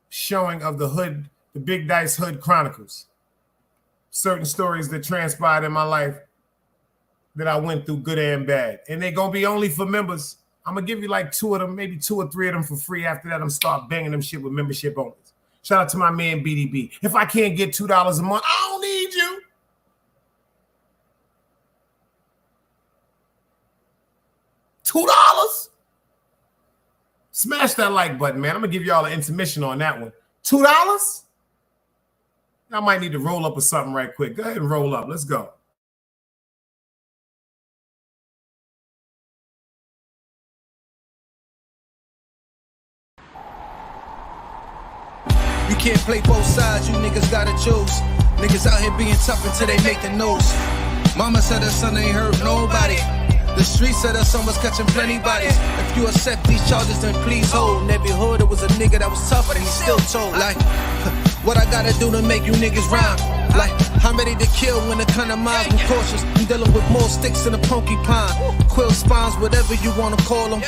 showing of the Hood, the Big Dice Hood Chronicles. Certain stories that transpired in my life that I went through, good and bad. And they're going to be only for members. I'm going to give you like 2 of them, maybe 2 or 3 of them for free. After that, I'm start banging them shit with membership owners. Shout out to my man, BDB. If I can't get $2 a month, I don't need you. $2? Smash that like button, man. I'm going to give y'all an intermission on that one. $2? I might need to roll up or something right quick. Go ahead and roll up. Let's go. You can't play both sides, you niggas gotta choose. Niggas out here being tough until they make the news. Mama said her son ain't hurt nobody. The streets said her son was catching plenty bodies. If you accept these charges, then please hold. In every hood, it was a nigga that was tough, but he still told. Like, what I gotta do to make you niggas rhyme? Like, I'm ready to kill when the kind of minds I'm cautious. I'm dealing with more sticks than a porcupine. Quill spines, whatever you wanna call them.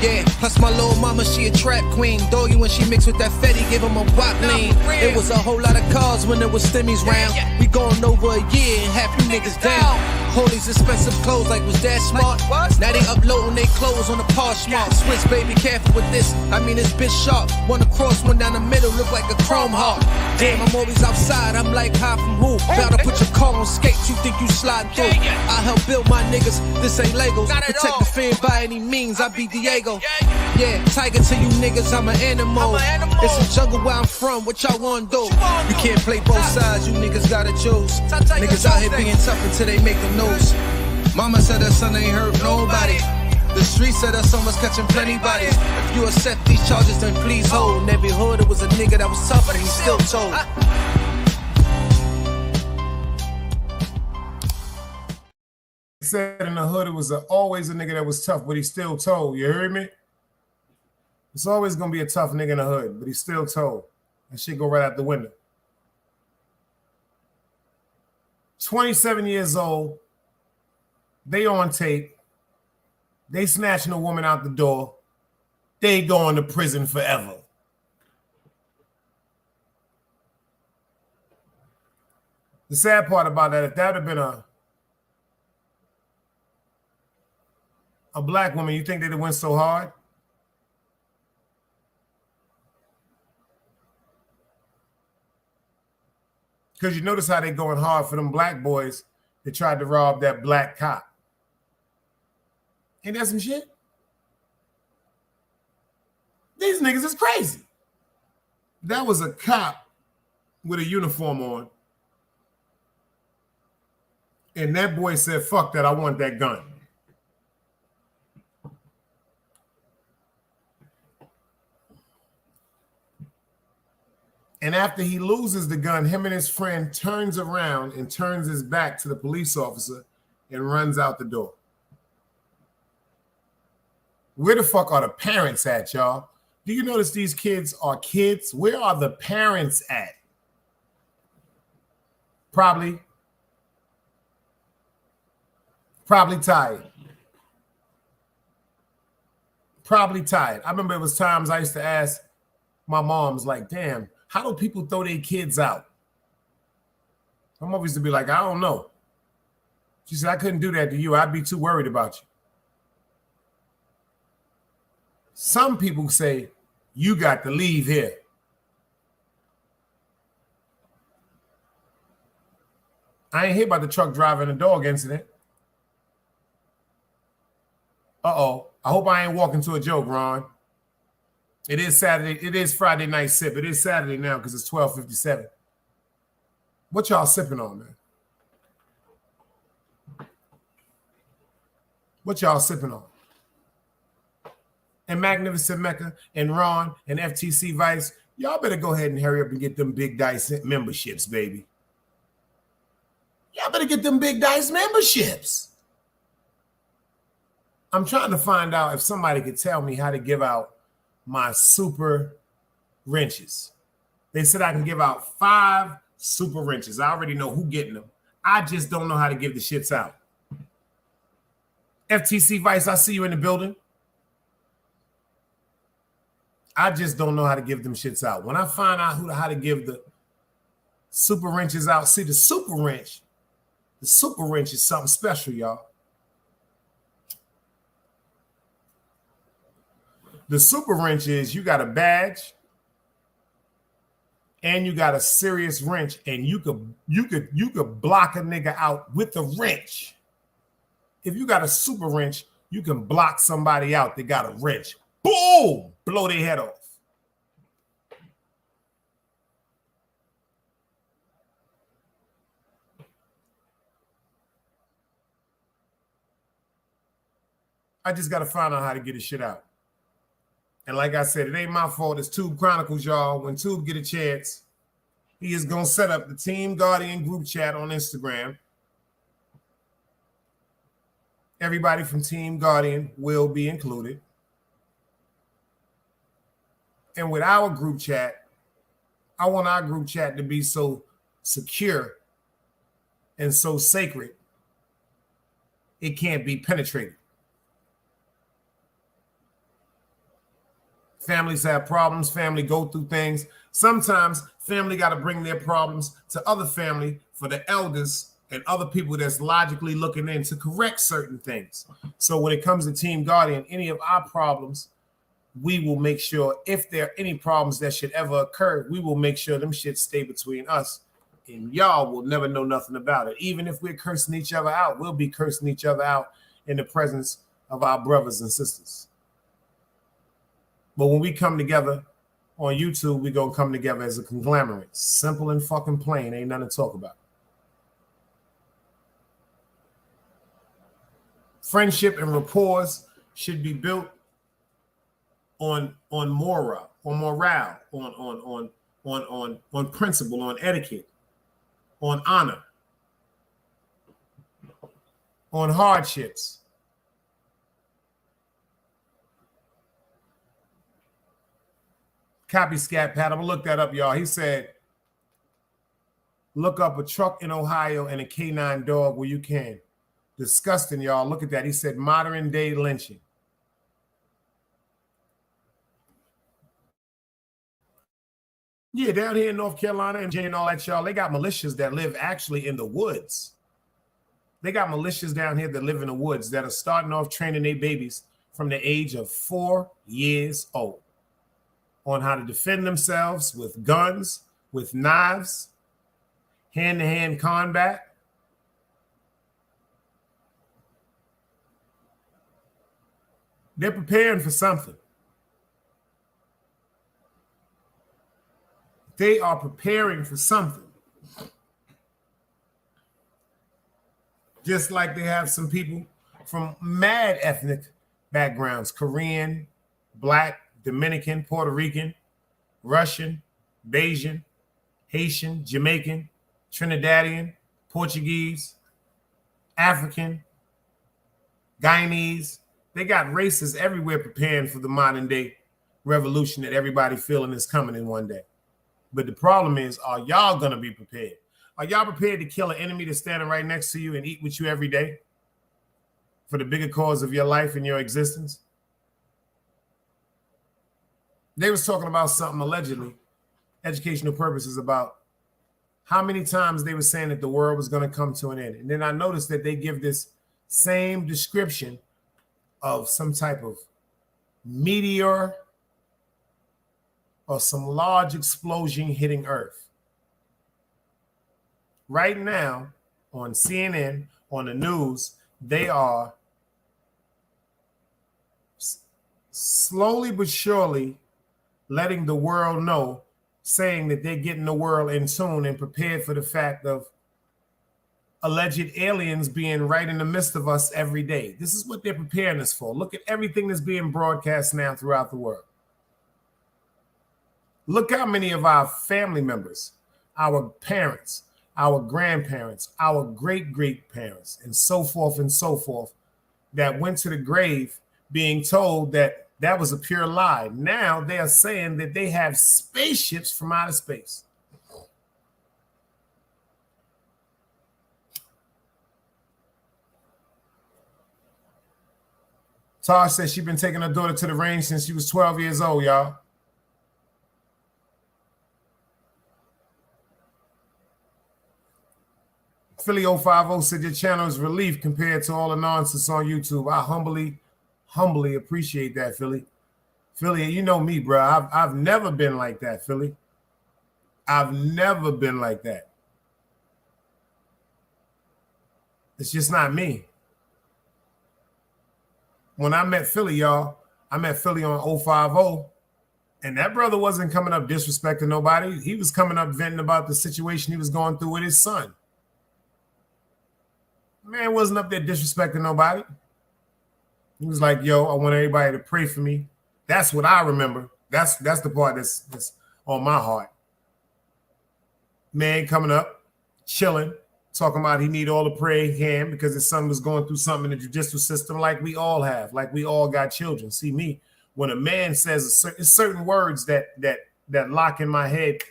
Yeah, plus my little mama, she a trap queen. Doggy when she mixed with that Fetty, give him a wop lean. It was a whole lot of cars when there was stimmies round. We going over a year and half you niggas down. All these expensive clothes like was that smart? Now they uploading they clothes on the Poshmark. Switch, baby, careful with this. I mean, this bitch sharp. One across, one down the middle, look like a chrome heart. Damn, I'm always outside. I'm like high from who? Bout to put your car on skates. You think you slide through? I help build my niggas. This ain't Legos. Protect the fan by any means. I be Diego. Yeah, tiger to you niggas. I'm an animal. It's a jungle where I'm from. What y'all wanna do? You can't play both sides. You niggas gotta choose. Niggas out here being tough until they make the news. Mama said her son ain't hurt nobody. The streets said that someone's catching plenty bodies. If you accept these charges, then please hold. In every hood, it was a nigga that was tough, but he still told. Said in the hood, it was always a nigga that was tough, but he still told. You heard me? It's always gonna be a tough nigga in the hood, but he still told. That shit go right out the window. 27 years old. They on tape. They snatching a woman out the door. They going to prison forever. The sad part about that, if that would have been a black woman, you think they'd have went so hard? Because you notice how they going hard for them black boys that tried to rob that black cop. Ain't that some shit? These niggas is crazy. That was a cop with a uniform on. And that boy said, fuck that, I want that gun. And after he loses the gun, him and his friend turns around and turns his back to the police officer and runs out the door. Where the fuck are the parents at, y'all? Do you notice these kids are kids? Where are the parents at? Probably tired. Probably tired. I remember it was times I used to ask my moms, like, damn, how do people throw their kids out? My mom used to be like, I don't know. She said, I couldn't do that to you. I'd be too worried about you. Some people say, you got to leave here. I ain't hear about the truck driver and the dog incident. Uh-oh. I hope I ain't walking to a joke, Ron. It is Saturday. It is Friday night sip. It is Saturday now because it's 12:57. What y'all sipping on, man? What y'all sipping on? And Magnificent Mecca and Ron and FTC Vice, y'all better go ahead and hurry up and get them Big Dice memberships, baby. Y'all better get them Big Dice memberships. I'm trying to find out if somebody could tell me how to give out my super wrenches. They said I can give out 5 super wrenches. I already know who getting them. I just don't know how to give the shits out. FTC Vice, I see you in the building. I just don't know how to give them shits out. When I find out how to give the super wrenches out, see the super wrench is something special, y'all. The super wrench is you got a badge and you got a serious wrench, and you could block a nigga out with the wrench. If you got a super wrench, you can block somebody out that got a wrench. Boom! Blow their head off. I just got to find out how to get this shit out. And like I said, it ain't my fault. It's Tube Chronicles, y'all. When Tube get a chance, he is going to set up the Team Guardian group chat on Instagram. Everybody from Team Guardian will be included. And with our group chat, I want our group chat to be so secure and so sacred, it can't be penetrated. Families have problems. Family go through things. Sometimes family got to bring their problems to other family for the elders and other people that's logically looking in to correct certain things. So when it comes to Team Guardian, any of our problems, we will make sure if there are any problems that should ever occur, we will make sure them shit stay between us. And y'all will never know nothing about it. Even if we're cursing each other out, we'll be cursing each other out in the presence of our brothers and sisters. But when we come together on YouTube, we're going to come together as a conglomerate. Simple and fucking plain. Ain't nothing to talk about. Friendship and rapports should be built on morale, on principle, on etiquette, on honor, on hardships. Copy Scat Pat. I'm gonna look that up, y'all. He said, look up a truck in Ohio and a canine dog where you can. Disgusting, y'all. Look at that. He said modern day lynching. Yeah, down here in North Carolina and Virginia and all that, y'all, they got militias that live actually in the woods. They got militias down here that live in the woods that are starting off training their babies from the age of 4 years old on how to defend themselves with guns, with knives, hand-to-hand combat. They're preparing for something. They are preparing for something. Just like they have some people from mad ethnic backgrounds, Korean, Black, Dominican, Puerto Rican, Russian, Bayesian, Haitian, Jamaican, Trinidadian, Portuguese, African, Guyanese. They got races everywhere preparing for the modern day revolution that everybody feeling is coming in one day. But the problem is, are y'all going to be prepared? Are y'all prepared to kill an enemy that's standing right next to you and eat with you every day for the bigger cause of your life and your existence? They was talking about something allegedly, educational purposes, about how many times they were saying that the world was going to come to an end. And then I noticed that they give this same description of some type of meteor or some large explosion hitting Earth. Right now, on CNN, on the news, they are slowly but surely letting the world know, saying that they're getting the world in tune and prepared for the fact of alleged aliens being right in the midst of us every day. This is what they're preparing us for. Look at everything that's being broadcast now throughout the world. Look how many of our family members, our parents, our grandparents, our great-great-parents, and so forth, that went to the grave being told that that was a pure lie. Now they are saying that they have spaceships from outer space. Taj says she's been taking her daughter to the range since she was 12 years old, y'all. Philly 050 said your channel is relief compared to all the nonsense on YouTube. I humbly appreciate that, Philly. Philly, you know me, bro. I've never been like that, Philly. I've never been like that. It's just not me. When I met Philly, y'all, I met Philly on 050, and that brother wasn't coming up disrespecting nobody. He was coming up venting about the situation he was going through with his son. Man wasn't up there disrespecting nobody. He was like, yo, I want everybody to pray for me. That's what I remember. That's the part that's on my heart. Man coming up, chilling, talking about he need all the prayer he can because his son was going through something in the judicial system like we all have, like we all got children. See, me, when a man says certain words that lock in my head,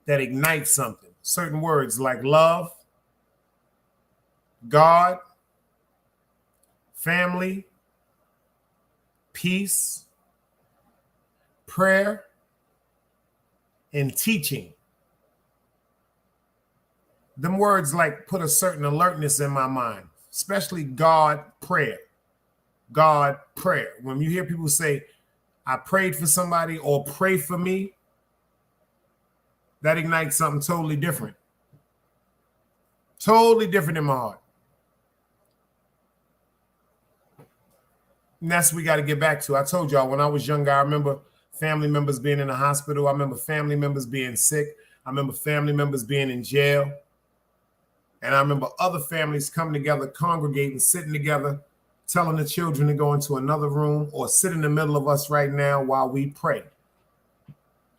that ignite something. Certain words like love, God, family, peace, prayer, and teaching. Them words like put a certain alertness in my mind, especially God, prayer. God, prayer. When you hear people say, I prayed for somebody or pray for me, that ignites something totally different. Totally different in my heart. And that's what we got to get back to. I told y'all when I was younger, I remember family members being in the hospital. I remember family members being sick. I remember family members being in jail. And I remember other families coming together, congregating, sitting together, telling the children to go into another room or sit in the middle of us right now while we pray.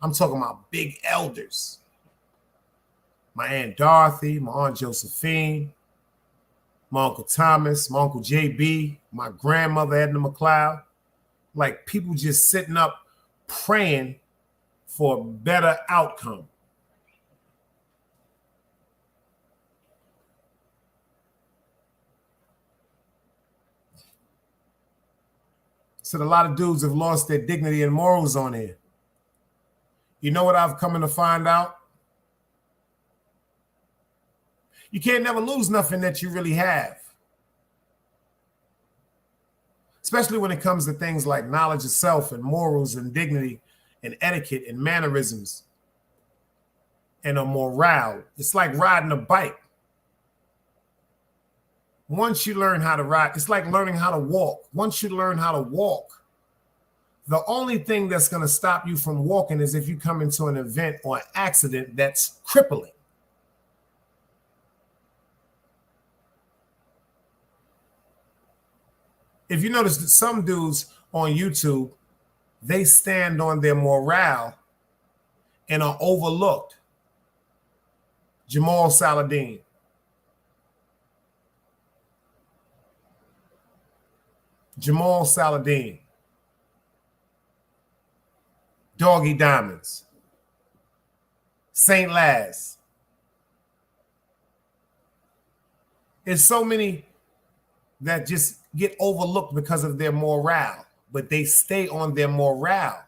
I'm talking about big elders. My Aunt Dorothy, my Aunt Josephine, my Uncle Thomas, my Uncle JB, my grandmother Edna McLeod. Like people just sitting up praying for a better outcome. So a lot of dudes have lost their dignity and morals on here. You know what I've come to find out? You can't never lose nothing that you really have. Especially when it comes to things like knowledge of self and morals and dignity and etiquette and mannerisms and a morale. It's like riding a bike. Once you learn how to ride, it's like learning how to walk. Once you learn how to walk, the only thing that's going to stop you from walking is if you come into an event or an accident that's crippling. If you notice that some dudes on YouTube, they stand on their morale and are overlooked. Jamal Saladin. Jamal Saladin. Doggy Diamonds. St. Laz. There's so many that just get overlooked because of their morale, but they stay on their morale.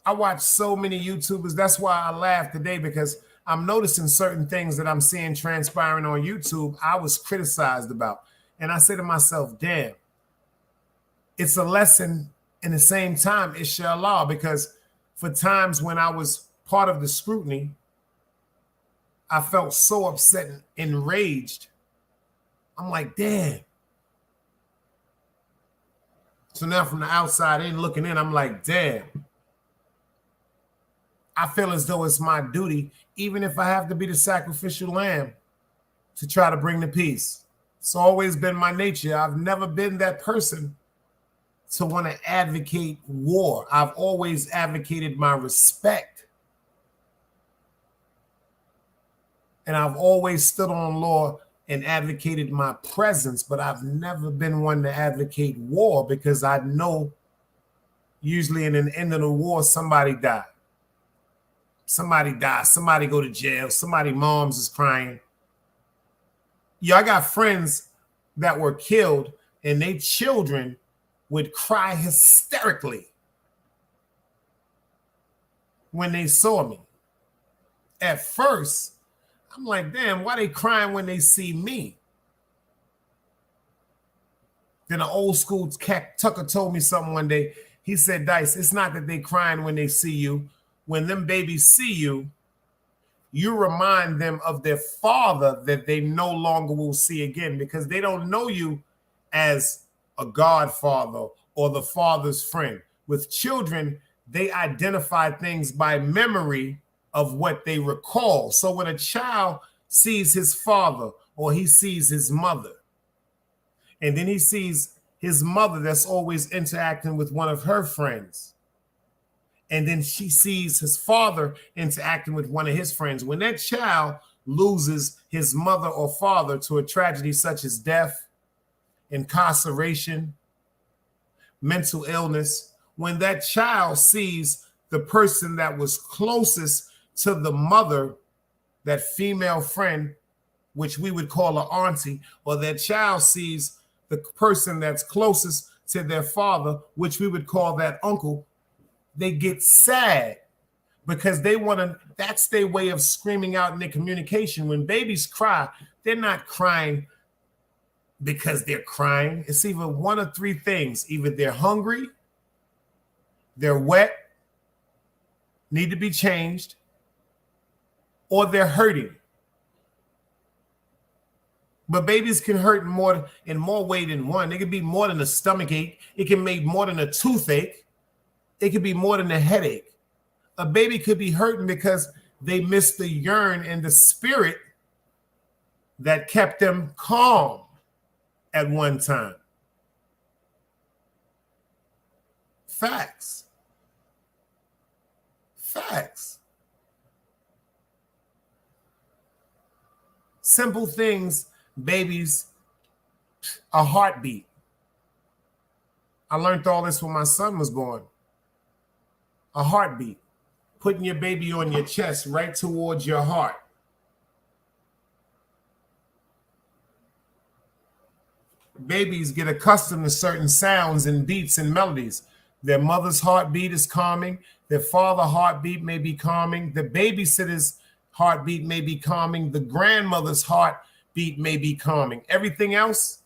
I watch so many YouTubers. That's why I laughed today, because I'm noticing certain things that I'm seeing transpiring on YouTube I was criticized about. And I say to myself, damn, it's a lesson in the same time, inshallah, because for times when I was part of the scrutiny, I felt so upset and enraged. I'm like, damn. So now from the outside in, looking in, I'm like, damn. I feel as though it's my duty, even if I have to be the sacrificial lamb, to try to bring the peace. It's always been my nature. I've never been that person to want to advocate war. I've always advocated my respect. And I've always stood on law and advocated my presence, but I've never been one to advocate war, because I know usually in the end of the war, somebody died. Somebody died, somebody go to jail, somebody moms is crying. Yeah, I got friends that were killed and their children would cry hysterically when they saw me. At first, I'm like, damn, why they crying when they see me? Then an old school cat Tucker told me something one day. He said, Dice, it's not that they crying when they see you. When them babies see you, you remind them of their father that they no longer will see again, because they don't know you as a godfather or the father's friend. With children, they identify things by memory of what they recall. So when a child sees his father or he sees his mother, and then he sees his mother that's always interacting with one of her friends, and then she sees his father interacting with one of his friends, when that child loses his mother or father to a tragedy such as death, incarceration, mental illness, when that child sees the person that was closest to the mother, that female friend, which we would call an auntie, or that child sees the person that's closest to their father, which we would call that uncle, they get sad, because they want to, that's their way of screaming out in their communication. When babies cry, they're not crying because they're crying. It's either one of three things. Either they're hungry, they're wet, need to be changed, or they're hurting. But babies can hurt in more way than one. They can be more than a stomach ache. It can make more than a toothache. It could be more than a headache. A baby could be hurting because they missed the yearn and the spirit that kept them calm at one time. Facts. Facts. Simple things, babies, a heartbeat. I learned all this when my son was born. A heartbeat. Putting your baby on your chest right towards your heart. Babies get accustomed to certain sounds and beats and melodies. Their mother's heartbeat is calming. Their father's heartbeat may be calming. The babysitter's heartbeat may be calming. The grandmother's heartbeat may be calming. Everything else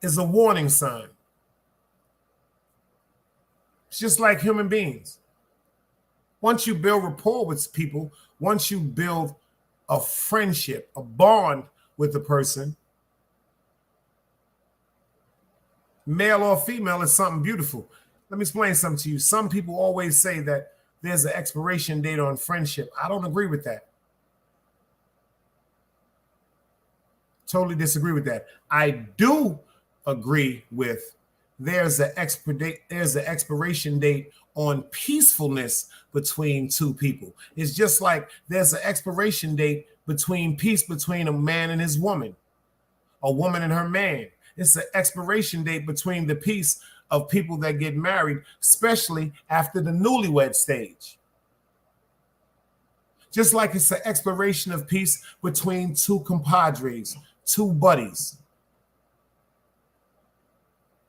is a warning sign. It's just like human beings. Once you build rapport with people, once you build a friendship, a bond with a person, male or female, is something beautiful. Let me explain something to you. Some people always say that there's an expiration date on friendship. I don't agree with that. Totally disagree with that. I do agree with there's an expiration date on peacefulness between two people. It's just like there's an expiration date between peace between a man and his woman, a woman and her man. It's an expiration date between the peace of people that get married, especially after the newlywed stage. Just like it's an expiration of peace between two compadres, two buddies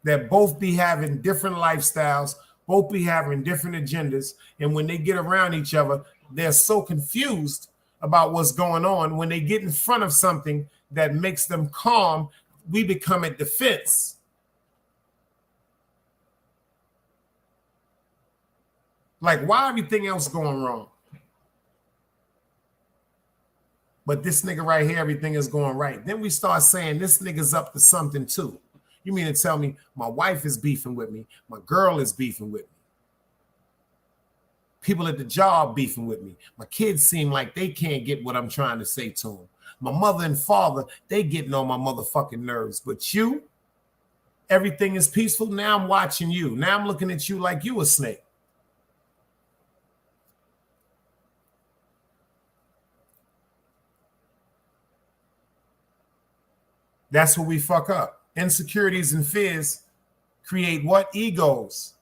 that both be having different lifestyles, both be having different agendas. And when they get around each other, they're so confused about what's going on. When they get in front of something that makes them calm, we become at defense. Like, why everything else going wrong? But this nigga right here, everything is going right. Then we start saying this nigga's up to something too. You mean to tell me my wife is beefing with me? My girl is beefing with me. People at the job beefing with me. My kids seem like they can't get what I'm trying to say to them. My mother and father, they getting on my motherfucking nerves. But you, everything is peaceful. Now I'm watching you. Now I'm looking at you like you a snake. That's what we fuck up. Insecurities and fears create what? Egos.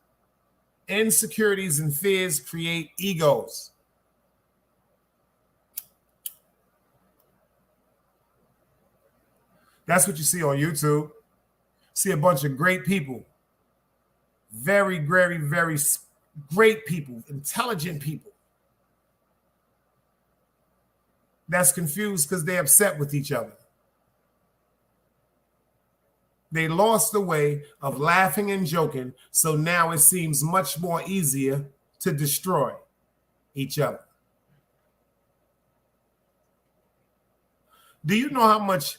Insecurities and fears create egos. That's what you see on YouTube. See a bunch of great people. Very, very, very great people. Intelligent people. That's confused because they're upset with each other. They lost the way of laughing and joking, so now it seems much more easier to destroy each other. Do you know how much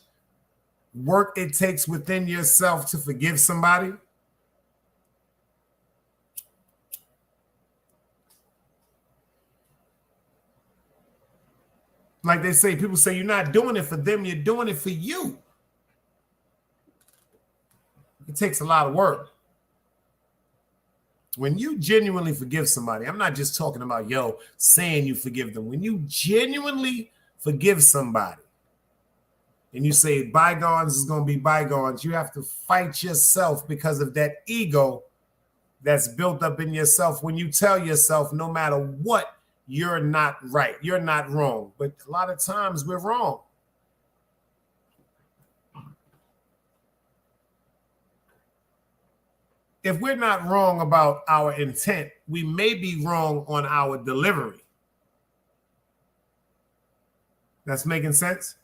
work it takes within yourself to forgive somebody? Like they say, people say you're not doing it for them, you're doing it for you. It takes a lot of work. When you genuinely forgive somebody, I'm not just talking about, saying you forgive them. When you genuinely forgive somebody and you say bygones is going to be bygones, you have to fight yourself because of that ego that's built up in yourself when you tell yourself no matter what, you're not right, you're not wrong. But a lot of times we're wrong. If we're not wrong about our intent, we may be wrong on our delivery. That's making sense?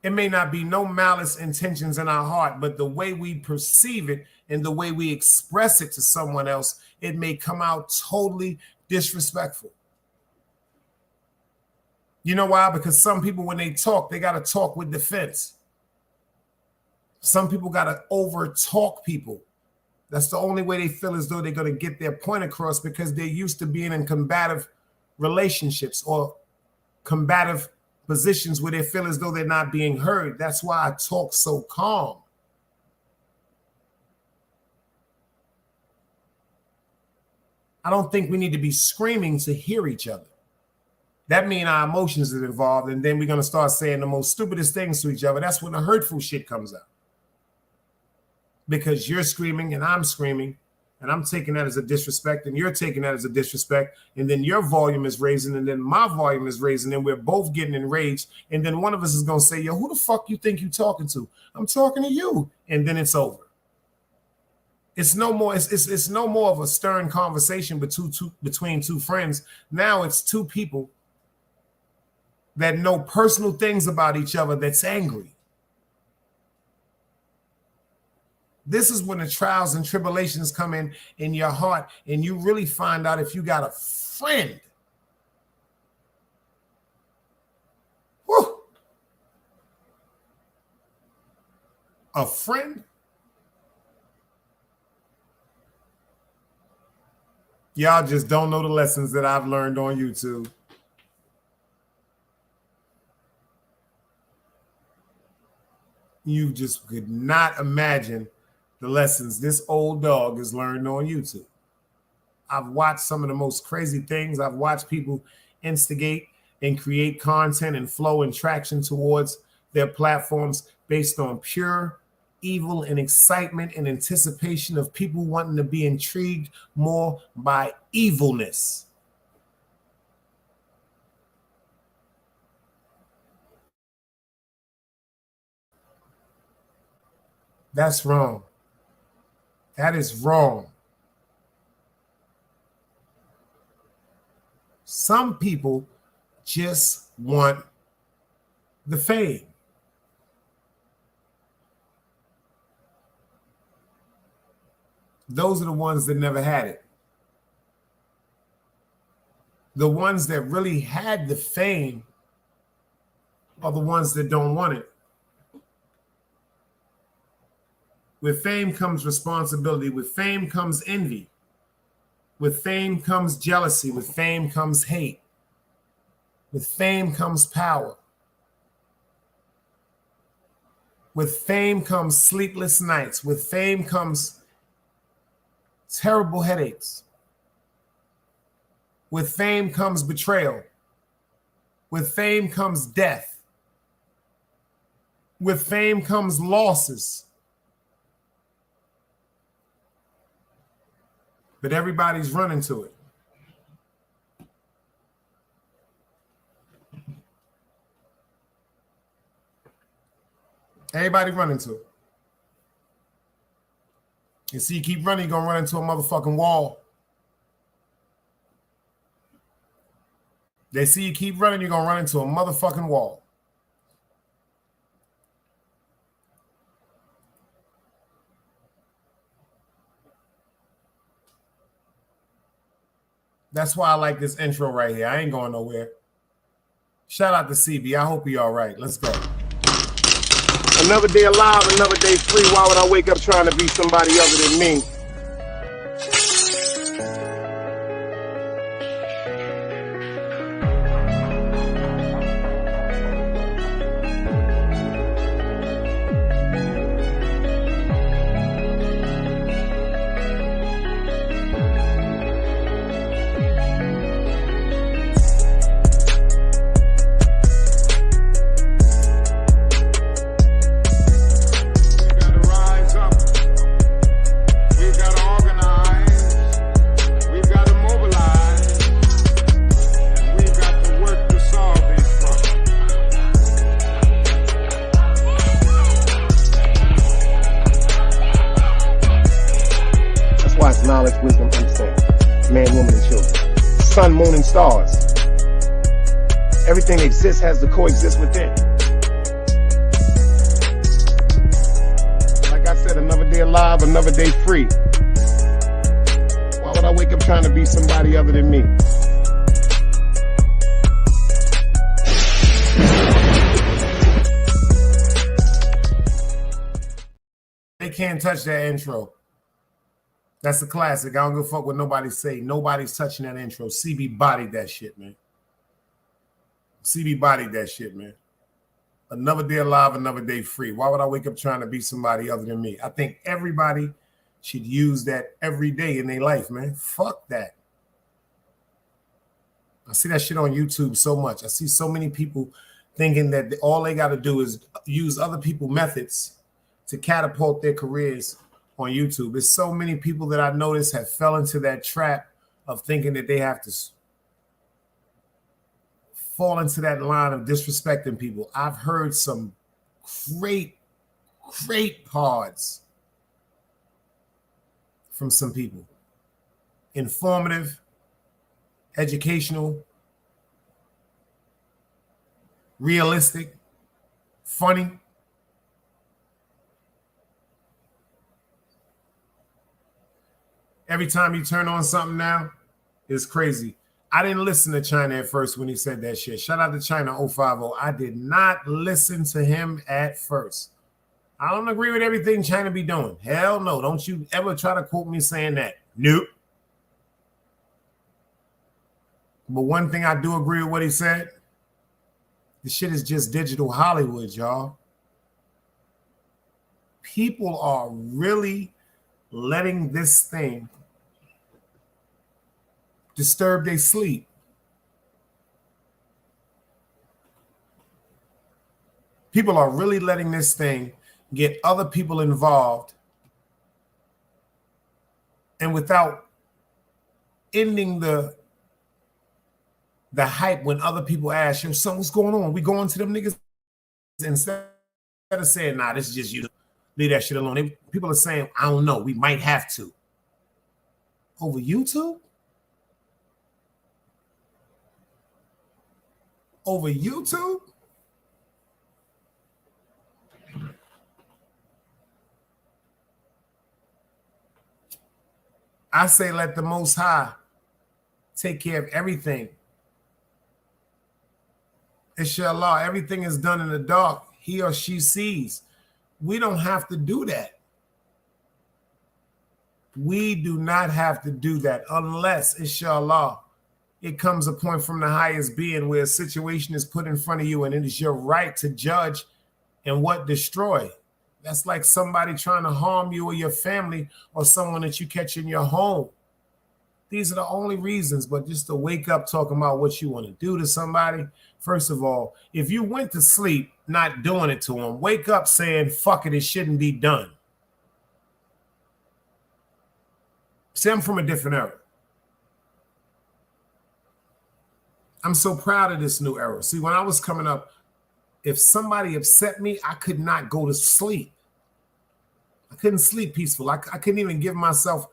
It may not be no malice intentions in our heart, but the way we perceive it and the way we express it to someone else, it may come out totally disrespectful. You know why? Because some people, when they talk, they got to talk with defense. Some people got to over talk people That's the only way they feel as though they're going to get their point across, because they're used to being in combative relationships or combative positions where they feel as though they're not being heard. That's why I talk so calm. I don't think we need to be screaming to hear each other. That means our emotions are involved, and then we're going to start saying the most stupidest things to each other. That's when the hurtful shit comes out. Because you're screaming and I'm screaming, and I'm taking that as a disrespect, and you're taking that as a disrespect, and then your volume is raising, and then my volume is raising, and we're both getting enraged, and then one of us is going to say, yo, who the fuck you think you talking to? I'm talking to you. And then it's over. It's no more. It's no more of a stern conversation between two friends. Now it's two people that know personal things about each other that's angry. This is when the trials and tribulations come in your heart, and you really find out if you got a friend. Whew. A friend? Y'all just don't know the lessons that I've learned on YouTube. You just could not imagine the lessons this old dog has learned on YouTube. I've watched some of the most crazy things. I've watched people instigate and create content and flow and traction towards their platforms based on pure evil and excitement and anticipation of people wanting to be intrigued more by evilness. That's wrong. That is wrong. Some people just want the fame. Those are the ones that never had it. The ones that really had the fame are the ones that don't want it. With fame comes responsibility. With fame comes envy. With fame comes jealousy. With fame comes hate. With fame comes power. With fame comes sleepless nights. With fame comes terrible headaches. With fame comes betrayal. With fame comes death. With fame comes losses. But everybody's running to it. Everybody running to it. You see, you keep running, you're going to run into a motherfucking wall. They see you keep running, you're going to run into a motherfucking wall. That's why I like this intro right here. I ain't going nowhere. Shout out to CB. I hope he all right. Let's go. Another day alive, another day free. Why would I wake up trying to be somebody other than me? Knowledge, wisdom, understanding. Man, woman, and children. Sun, moon, and stars. Everything exists has to coexist within. Like I said, another day alive, another day free. Why would I wake up trying to be somebody other than me? They can't touch that intro. That's a classic. I don't give a fuck what nobody say. Nobody's touching that intro. CB bodied that shit, man. CB bodied that shit, man. Another day alive, another day free. Why would I wake up trying to be somebody other than me? I think everybody should use that every day in their life, man. Fuck that. I see that shit on YouTube so much. I see so many people thinking that all they got to do is use other people's methods to catapult their careers on YouTube. There's so many people that I notice have fell into that trap of thinking that they have to fall into that line of disrespecting people. I've heard some great pods from some people. Informative, educational, realistic, funny. Every time you turn on something now, it's crazy. I didn't listen to China at first when he said that shit. Shout out to China 050. I did not listen to him at first. I don't agree with everything China be doing. Hell no. Don't you ever try to quote me saying that. Nope. But one thing I do agree with what he said, the shit is just digital Hollywood, y'all. People are really letting this thing disturb their sleep. People are really letting this thing get other people involved, and without ending the hype when other people ask, yo, son, what's going on? We going to them niggas? Instead of saying, nah, this is just you. Leave that shit alone. People are saying, I don't know. We might have to. Over YouTube? Over YouTube? I say let the Most High take care of everything. Inshallah, everything is done in the dark. He or she sees. We don't have to do that. We do not have to do that unless, inshallah, it comes a point from the highest being where a situation is put in front of you and it is your right to judge and what destroy. That's like somebody trying to harm you or your family or someone that you catch in your home. These are the only reasons, but just to wake up talking about what you want to do to somebody. First of all, if you went to sleep not doing it to them, wake up saying, fuck it shouldn't be done. See, I'm from a different era. I'm so proud of this new era. See, when I was coming up, if somebody upset me, I could not go to sleep. I couldn't sleep peaceful. I couldn't even give myself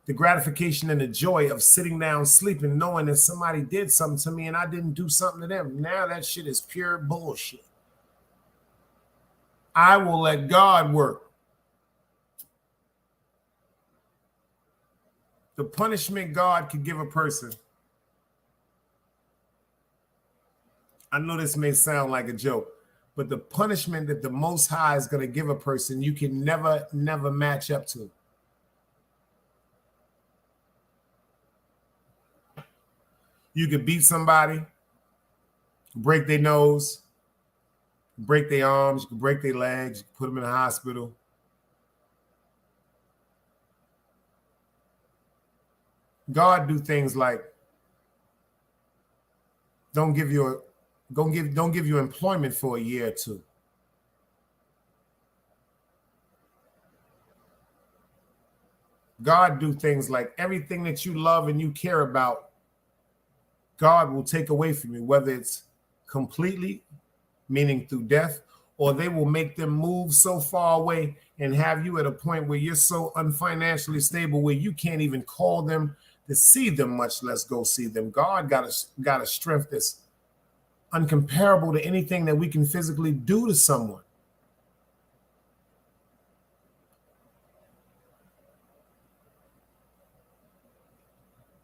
the gratification and the joy of sitting down sleeping, knowing that somebody did something to me and I didn't do something to them. Now that shit is pure bullshit. I will let God work. The punishment God could give a person. I know this may sound like a joke, but the punishment that the Most High is going to give a person, you can never match up to. You could beat somebody, break their nose, break their arms, you can break their legs, you can put them in the hospital. God do things like don't give you employment for a year or two. God do things like everything that you love and you care about, God will take away from you, whether it's completely, meaning through death, or they will make them move so far away and have you at a point where you're so unfinancially stable where you can't even call them to see them, much less go see them. God got a strength that's uncomparable to anything that we can physically do to someone.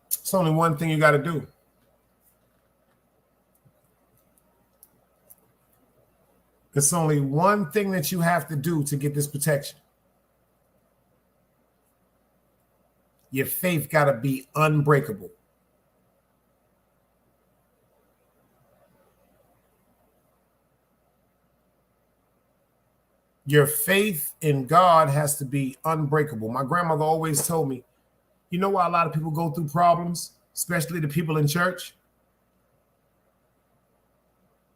It's only one thing you got to do. It's only one thing that you have to do to get this protection. Your faith got to be unbreakable. Your faith in God has to be unbreakable. My grandmother always told me, you know why a lot of people go through problems, especially the people in church?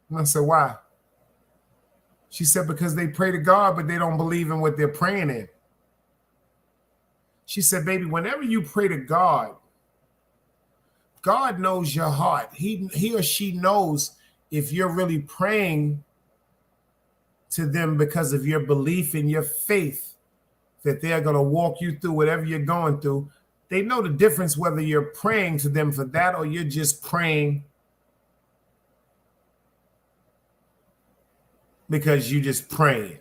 And I said, why? She said, because they pray to God, but they don't believe in what they're praying in. She said, baby, whenever you pray to God, God knows your heart. He or she knows if you're really praying to them because of your belief in your faith, that they're going to walk you through whatever you're going through. They know the difference whether you're praying to them for that or you're just praying because you just praying.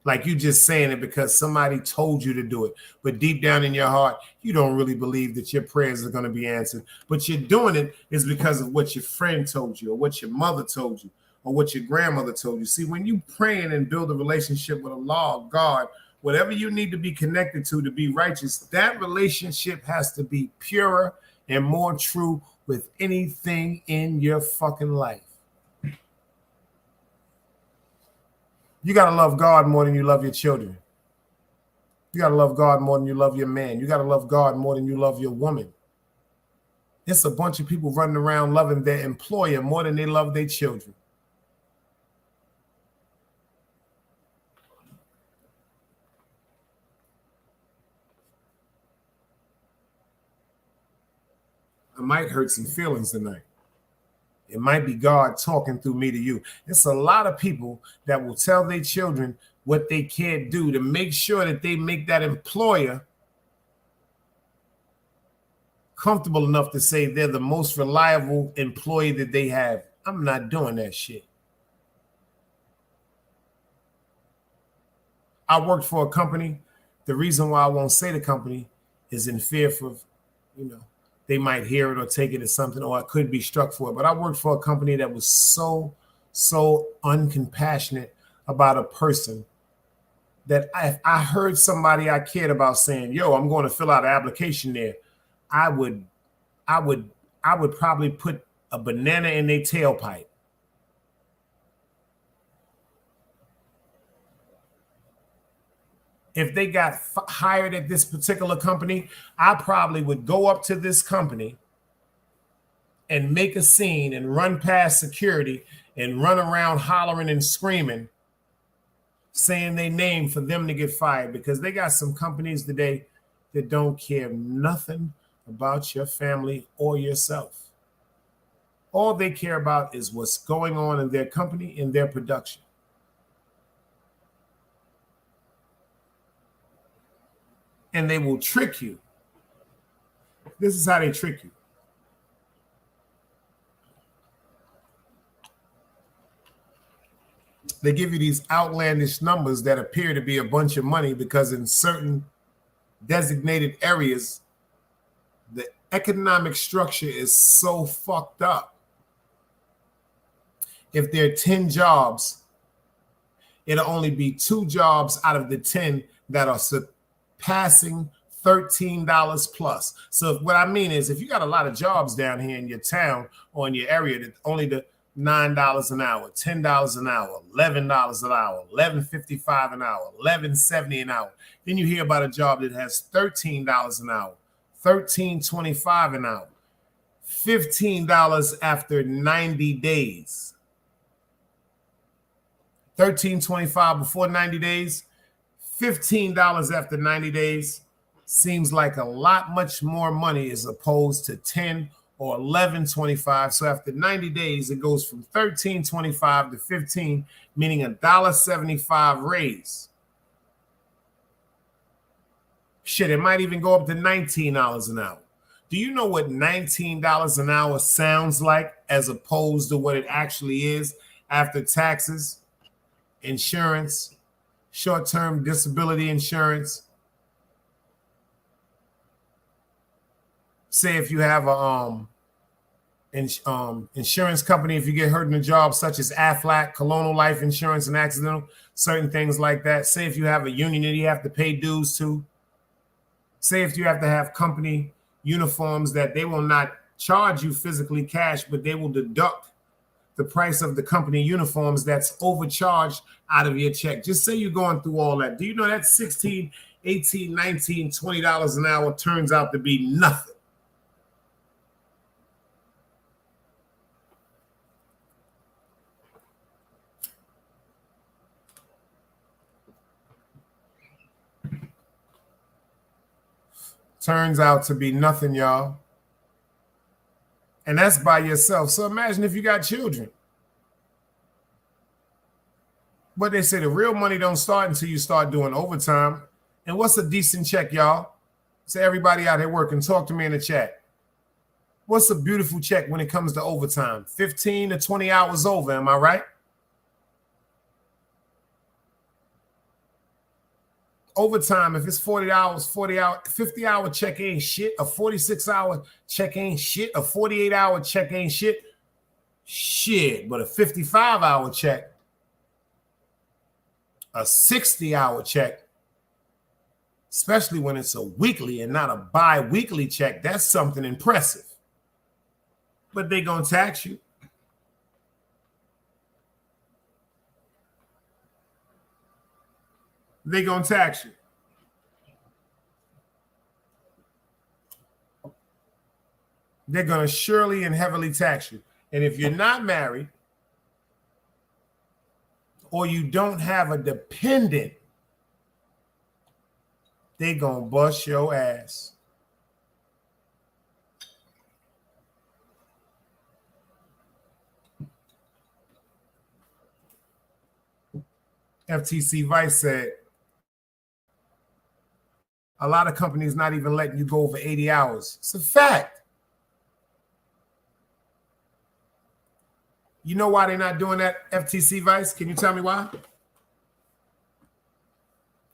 Like you just saying it because somebody told you to do it. But deep down in your heart, you don't really believe that your prayers are going to be answered. But you're doing it is because of what your friend told you or what your mother told you or what your grandmother told you. See, when you praying and build a relationship with Allah, God, whatever you need to be connected to be righteous, that relationship has to be purer and more true with anything in your fucking life. You got to love God more than you love your children. You got to love God more than you love your man. You got to love God more than you love your woman. It's a bunch of people running around loving their employer more than they love their children. I might hurt some feelings tonight. It might be God talking through me to you. It's a lot of people that will tell their children what they can't do to make sure that they make that employer comfortable enough to say they're the most reliable employee that they have. I'm not doing that shit. I worked for a company. The reason why I won't say the company is in fear for, they might hear it or take it as something, or I could be struck for it. But I worked for a company that was so uncompassionate about a person that if I heard somebody I cared about saying, yo, I'm going to fill out an application there, I would probably put a banana in their tailpipe. If they got hired at this particular company, I probably would go up to this company and make a scene and run past security and run around hollering and screaming, saying their name for them to get fired, because they got some companies today that don't care nothing about your family or yourself. All they care about is what's going on in their company, in their production. And they will trick you. This is how they trick you. They give you these outlandish numbers that appear to be a bunch of money because in certain designated areas, the economic structure is so fucked up. If there are 10 jobs, it'll only be 2 jobs out of the 10 that are passing $13 plus. So what I mean is, if you got a lot of jobs down here in your town or in your area that only the $9 an hour, $10 an hour, $11 an hour, $11.55 an hour, $11.70 an hour, then you hear about a job that has $13 an hour, $13.25 an hour, $15 after 90 days, $13.25 before 90 days, $15 after 90 days. Seems like a lot much more money as opposed to 10 or 11.25. So after 90 days, it goes from 13.25 to 15, meaning $1.75 raise. Shit, it might even go up to $19 an hour. Do you know what $19 an hour sounds like as opposed to what it actually is after taxes, insurance, short-term disability insurance? Say if you have a insurance company, if you get hurt in a job such as Aflac, Colonial Life Insurance and Accidental, certain things like that. Say if you have a union that you have to pay dues to, Say if you have to have company uniforms that they will not charge you physically cash, but they will deduct the price of the company uniforms that's overcharged out of your check. Just say you're going through all that. Do you know that $16, $18, $19, $20 an hour turns out to be nothing? Turns out to be nothing, y'all. And that's by yourself. So imagine if you got children. But they say the real money don't start until you start doing overtime. And what's a decent check, y'all? So everybody out here working, talk to me in the chat. What's a beautiful check when it comes to overtime? 15 to 20 hours over, am I right? Overtime, if it's 40 hours, 50-hour check ain't shit. A 46-hour check ain't shit. A 48-hour check ain't shit. Shit, but a 55-hour check, a 60-hour check, especially when it's a weekly and not a bi-weekly check, that's something impressive. But they gonna tax you. They gonna tax you. They're gonna surely and heavily tax you. And if you're not married or you don't have a dependent, they gonna bust your ass. FTC Vice said, a lot of companies not even letting you go over 80 hours. It's a fact. You know why they're not doing that, FTC Vice? Can you tell me why?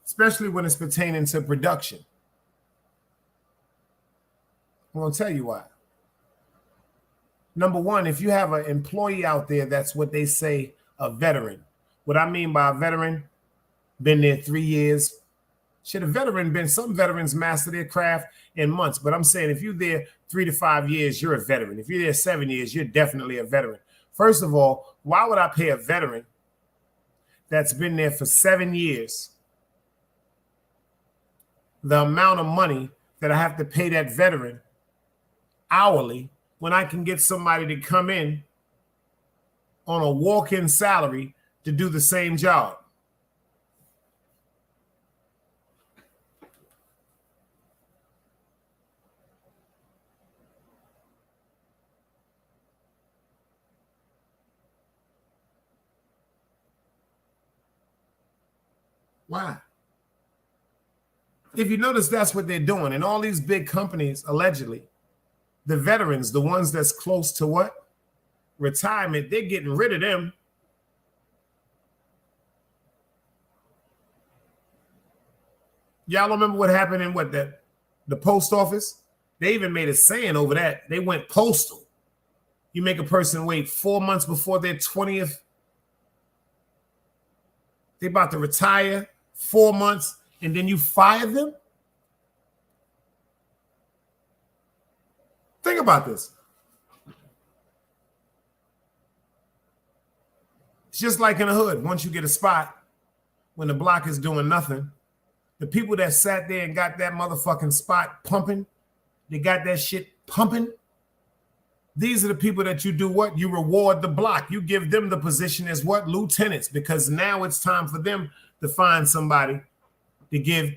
Especially when it's pertaining to production. I'm going to tell you why. Number one, if you have an employee out there that's what they say a veteran. What I mean by a veteran, been there 3 years. Should a veteran been, some veterans master their craft in months, but I'm saying if you're there 3 to 5 years, you're a veteran. If you're there 7 years, you're definitely a veteran. First of all, why would I pay a veteran that's been there for 7 years the amount of money that I have to pay that veteran hourly when I can get somebody to come in on a walk-in salary to do the same job? Why? If you notice, that's what they're doing. And all these big companies, allegedly, the veterans, the ones that's close to what? Retirement, they're getting rid of them. Y'all remember what happened in what, the post office? They even made a saying over that. They went postal. You make a person wait 4 months before their 20th. They about to retire 4 months, and then you fire them? Think about this. It's just like in the hood. Once you get a spot, when the block is doing nothing, the people that sat there and got that motherfucking spot pumping, they got that shit pumping, these are the people that you do what? You reward the block. You give them the position as what? Lieutenants, because now it's time for them to find somebody to give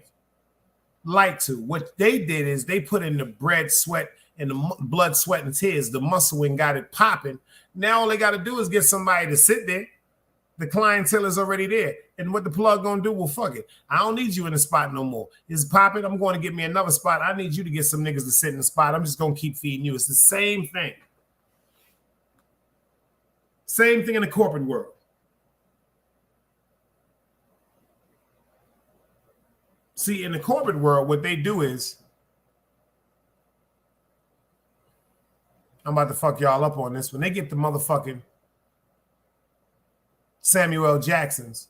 light to. What they did is they put in the bread, sweat, and the blood, sweat, and tears, the muscle, and got it popping. Now all they got to do is get somebody to sit there. The clientele is already there. And what the plug gonna do? Well, fuck it. I don't need you in the spot no more. It's popping. I'm going to get me another spot. I need you to get some niggas to sit in the spot. I'm just gonna keep feeding you. It's the same thing. Same thing in the corporate world. See, in the corporate world, what they do is, I'm about to fuck y'all up on this. When they get the motherfucking Samuel L. Jacksons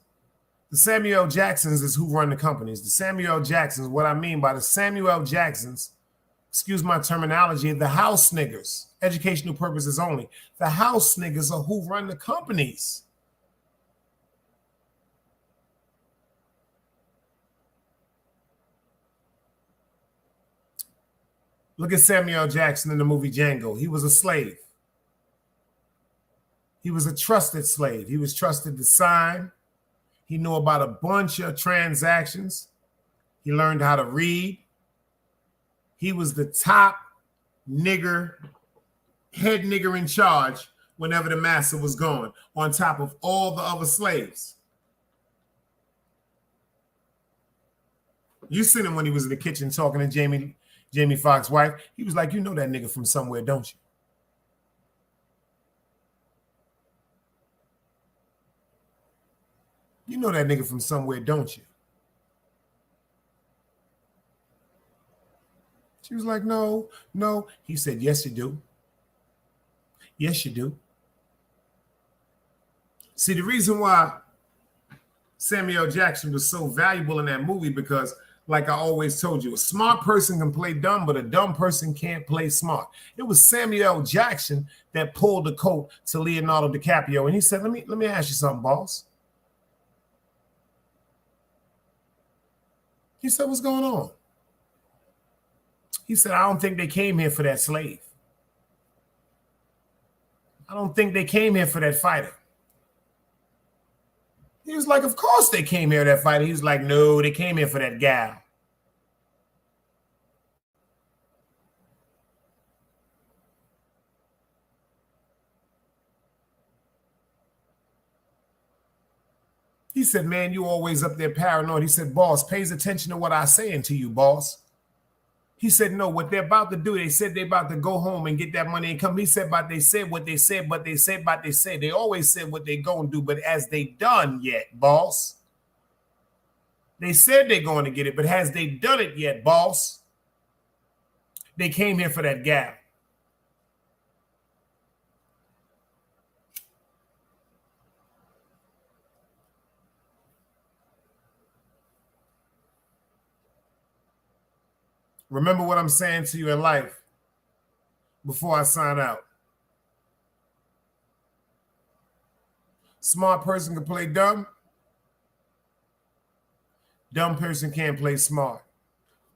The Samuel Jacksons is who run the companies. The Samuel Jacksons, what I mean by the Samuel Jacksons, excuse my terminology, the house niggas, educational purposes only. The house niggas are who run the companies. Look at Samuel Jackson in the movie Django. He was a slave. He was a trusted slave. He was trusted to sign. He knew about a bunch of transactions. He learned how to read. He was the top nigger, head nigger in charge whenever the master was gone, on top of all the other slaves. You seen him when he was in the kitchen talking to Jamie Foxx's wife. He was like, you know that nigga from somewhere, don't you? You know that nigga from somewhere, don't you? She was like, no. He said, yes, you do. Yes, you do. See, the reason why Samuel Jackson was so valuable in that movie, because like I always told you, a smart person can play dumb, but a dumb person can't play smart. It was Samuel Jackson that pulled the coat to Leonardo DiCaprio, and he said, let me ask you something, boss. He said, what's going on? He said, I don't think they came here for that slave. I don't think they came here for that fighter. He was like, of course they came here for that fighter. He was like, no, they came here for that gal. He said, man, you always up there paranoid. He said, boss, pays attention to what I'm saying to you, boss. He said, no, what they're about to do, they said they're about to go home and get that money and come. He said, but they said what they said, but they said, but they said. They always said what they going to do, but has they done yet, boss? They said they're going to get it, but has they done it yet, boss? They came here for that gal. Remember what I'm saying to you in life before I sign out. Smart person can play dumb. Dumb person can't play smart.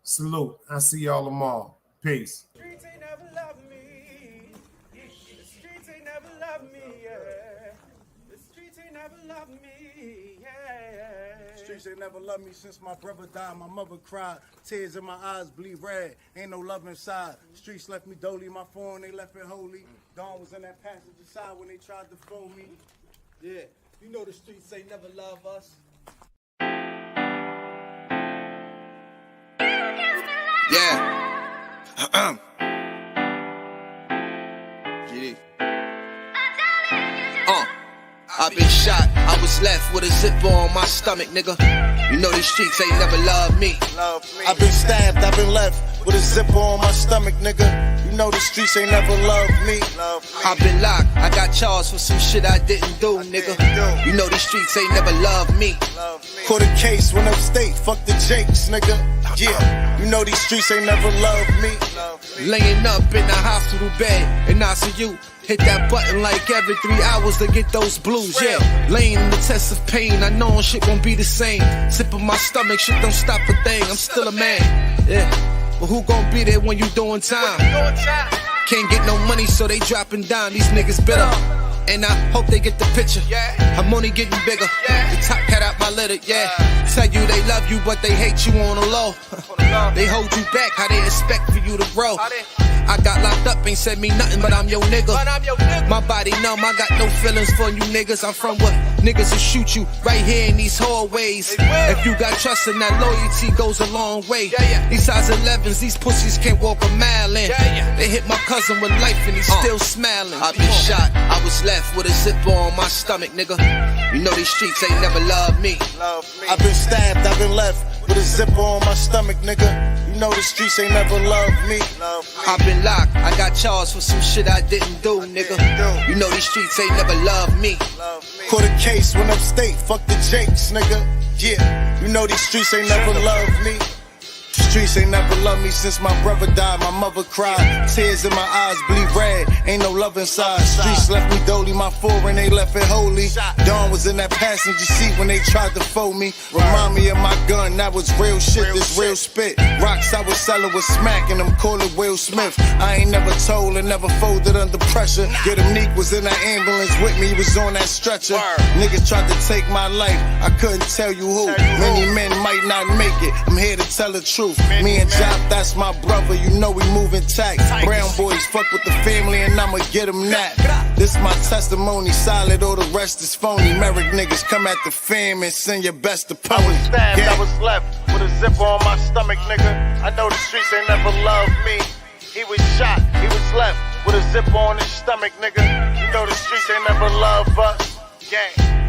Salute. I'll see y'all tomorrow. Peace. The streets ain't never loved me. The streets ain't never loved me, yeah. The streets ain't never loved me, yeah. Streets ain't never loved me since my brother died. My mother cried. Tears in my eyes bleed red. Ain't no love inside. Streets left me dolly. My phone, they left it holy. Dawn was in that passenger side when they tried to phone me. Yeah, you know the streets ain't never love us. Yeah. GD. I've been shot, I was left with a zipper on my stomach, nigga. You know these streets ain't never loved me. I've been stabbed, I've been left with a zipper on my stomach, nigga. You know the streets ain't never loved me. I've been locked, I got charged for some shit I didn't do, nigga. You know these streets ain't never loved me. Caught a case, went upstate, fuck the Jakes, nigga. Yeah, you know these streets ain't never loved me. Laying up in the hospital bed in ICU. Hit that button like every 3 hours to get those blues, yeah. Laying in the test of pain, I know shit won't be the same. Sipping my stomach, shit don't stop a thing, I'm still a man, yeah. But who gon' be there when you doing time? Can't get no money, so they dropping down, these niggas bitter. And I hope they get the picture. I'm only getting bigger. The top cat out my litter, yeah. Tell you they love you, but they hate you on the low. They hold you back, how they expect for you to grow. I got locked up, ain't said me nothing, but I'm your nigga. My body numb, I got no feelings for you niggas. I'm from what niggas will shoot you right here in these hallways. If you got trust in that loyalty goes a long way. These size 11s, these pussies can't walk a mile in. They hit my cousin with life and he's still smiling. I've been shot, I was left with a zipper on my stomach, nigga. You know these streets ain't never loved me. I've been stabbed, I've been left with a zipper on my stomach, nigga. You know the streets ain't never loved me. I've been locked, I got charged for some shit I didn't do, nigga. You know these streets ain't never loved me. Caught a case, went upstate, fuck the Jakes, nigga. Yeah, you know these streets ain't never loved me. The streets ain't never loved me since my brother died. My mother cried, tears in my eyes bleed red. Ain't no love inside. Streets left me dolly, my foreign they left it holy. Dawn was in that passenger seat when they tried to fold me. Remind me of my gun, that was real shit, this real spit. Rocks I was selling was smacking them, call it Will Smith. I ain't never told and never folded under pressure. Get him Neek was in that ambulance with me, he was on that stretcher. Niggas tried to take my life, I couldn't tell you who. Many men might not make it, I'm here to tell the truth. Me and Jop, that's my brother, you know we moving tight. Brown boys fuck with the family and I'ma get them that. This my testimony, solid, all the rest is phony. Merrick niggas come at the fam and send your best opponent. I was stabbed, I was left with a zipper on my stomach, nigga. I know the streets ain't never loved me. He was shot, he was left with a zipper on his stomach, nigga. You know the streets ain't never loved us. Gang.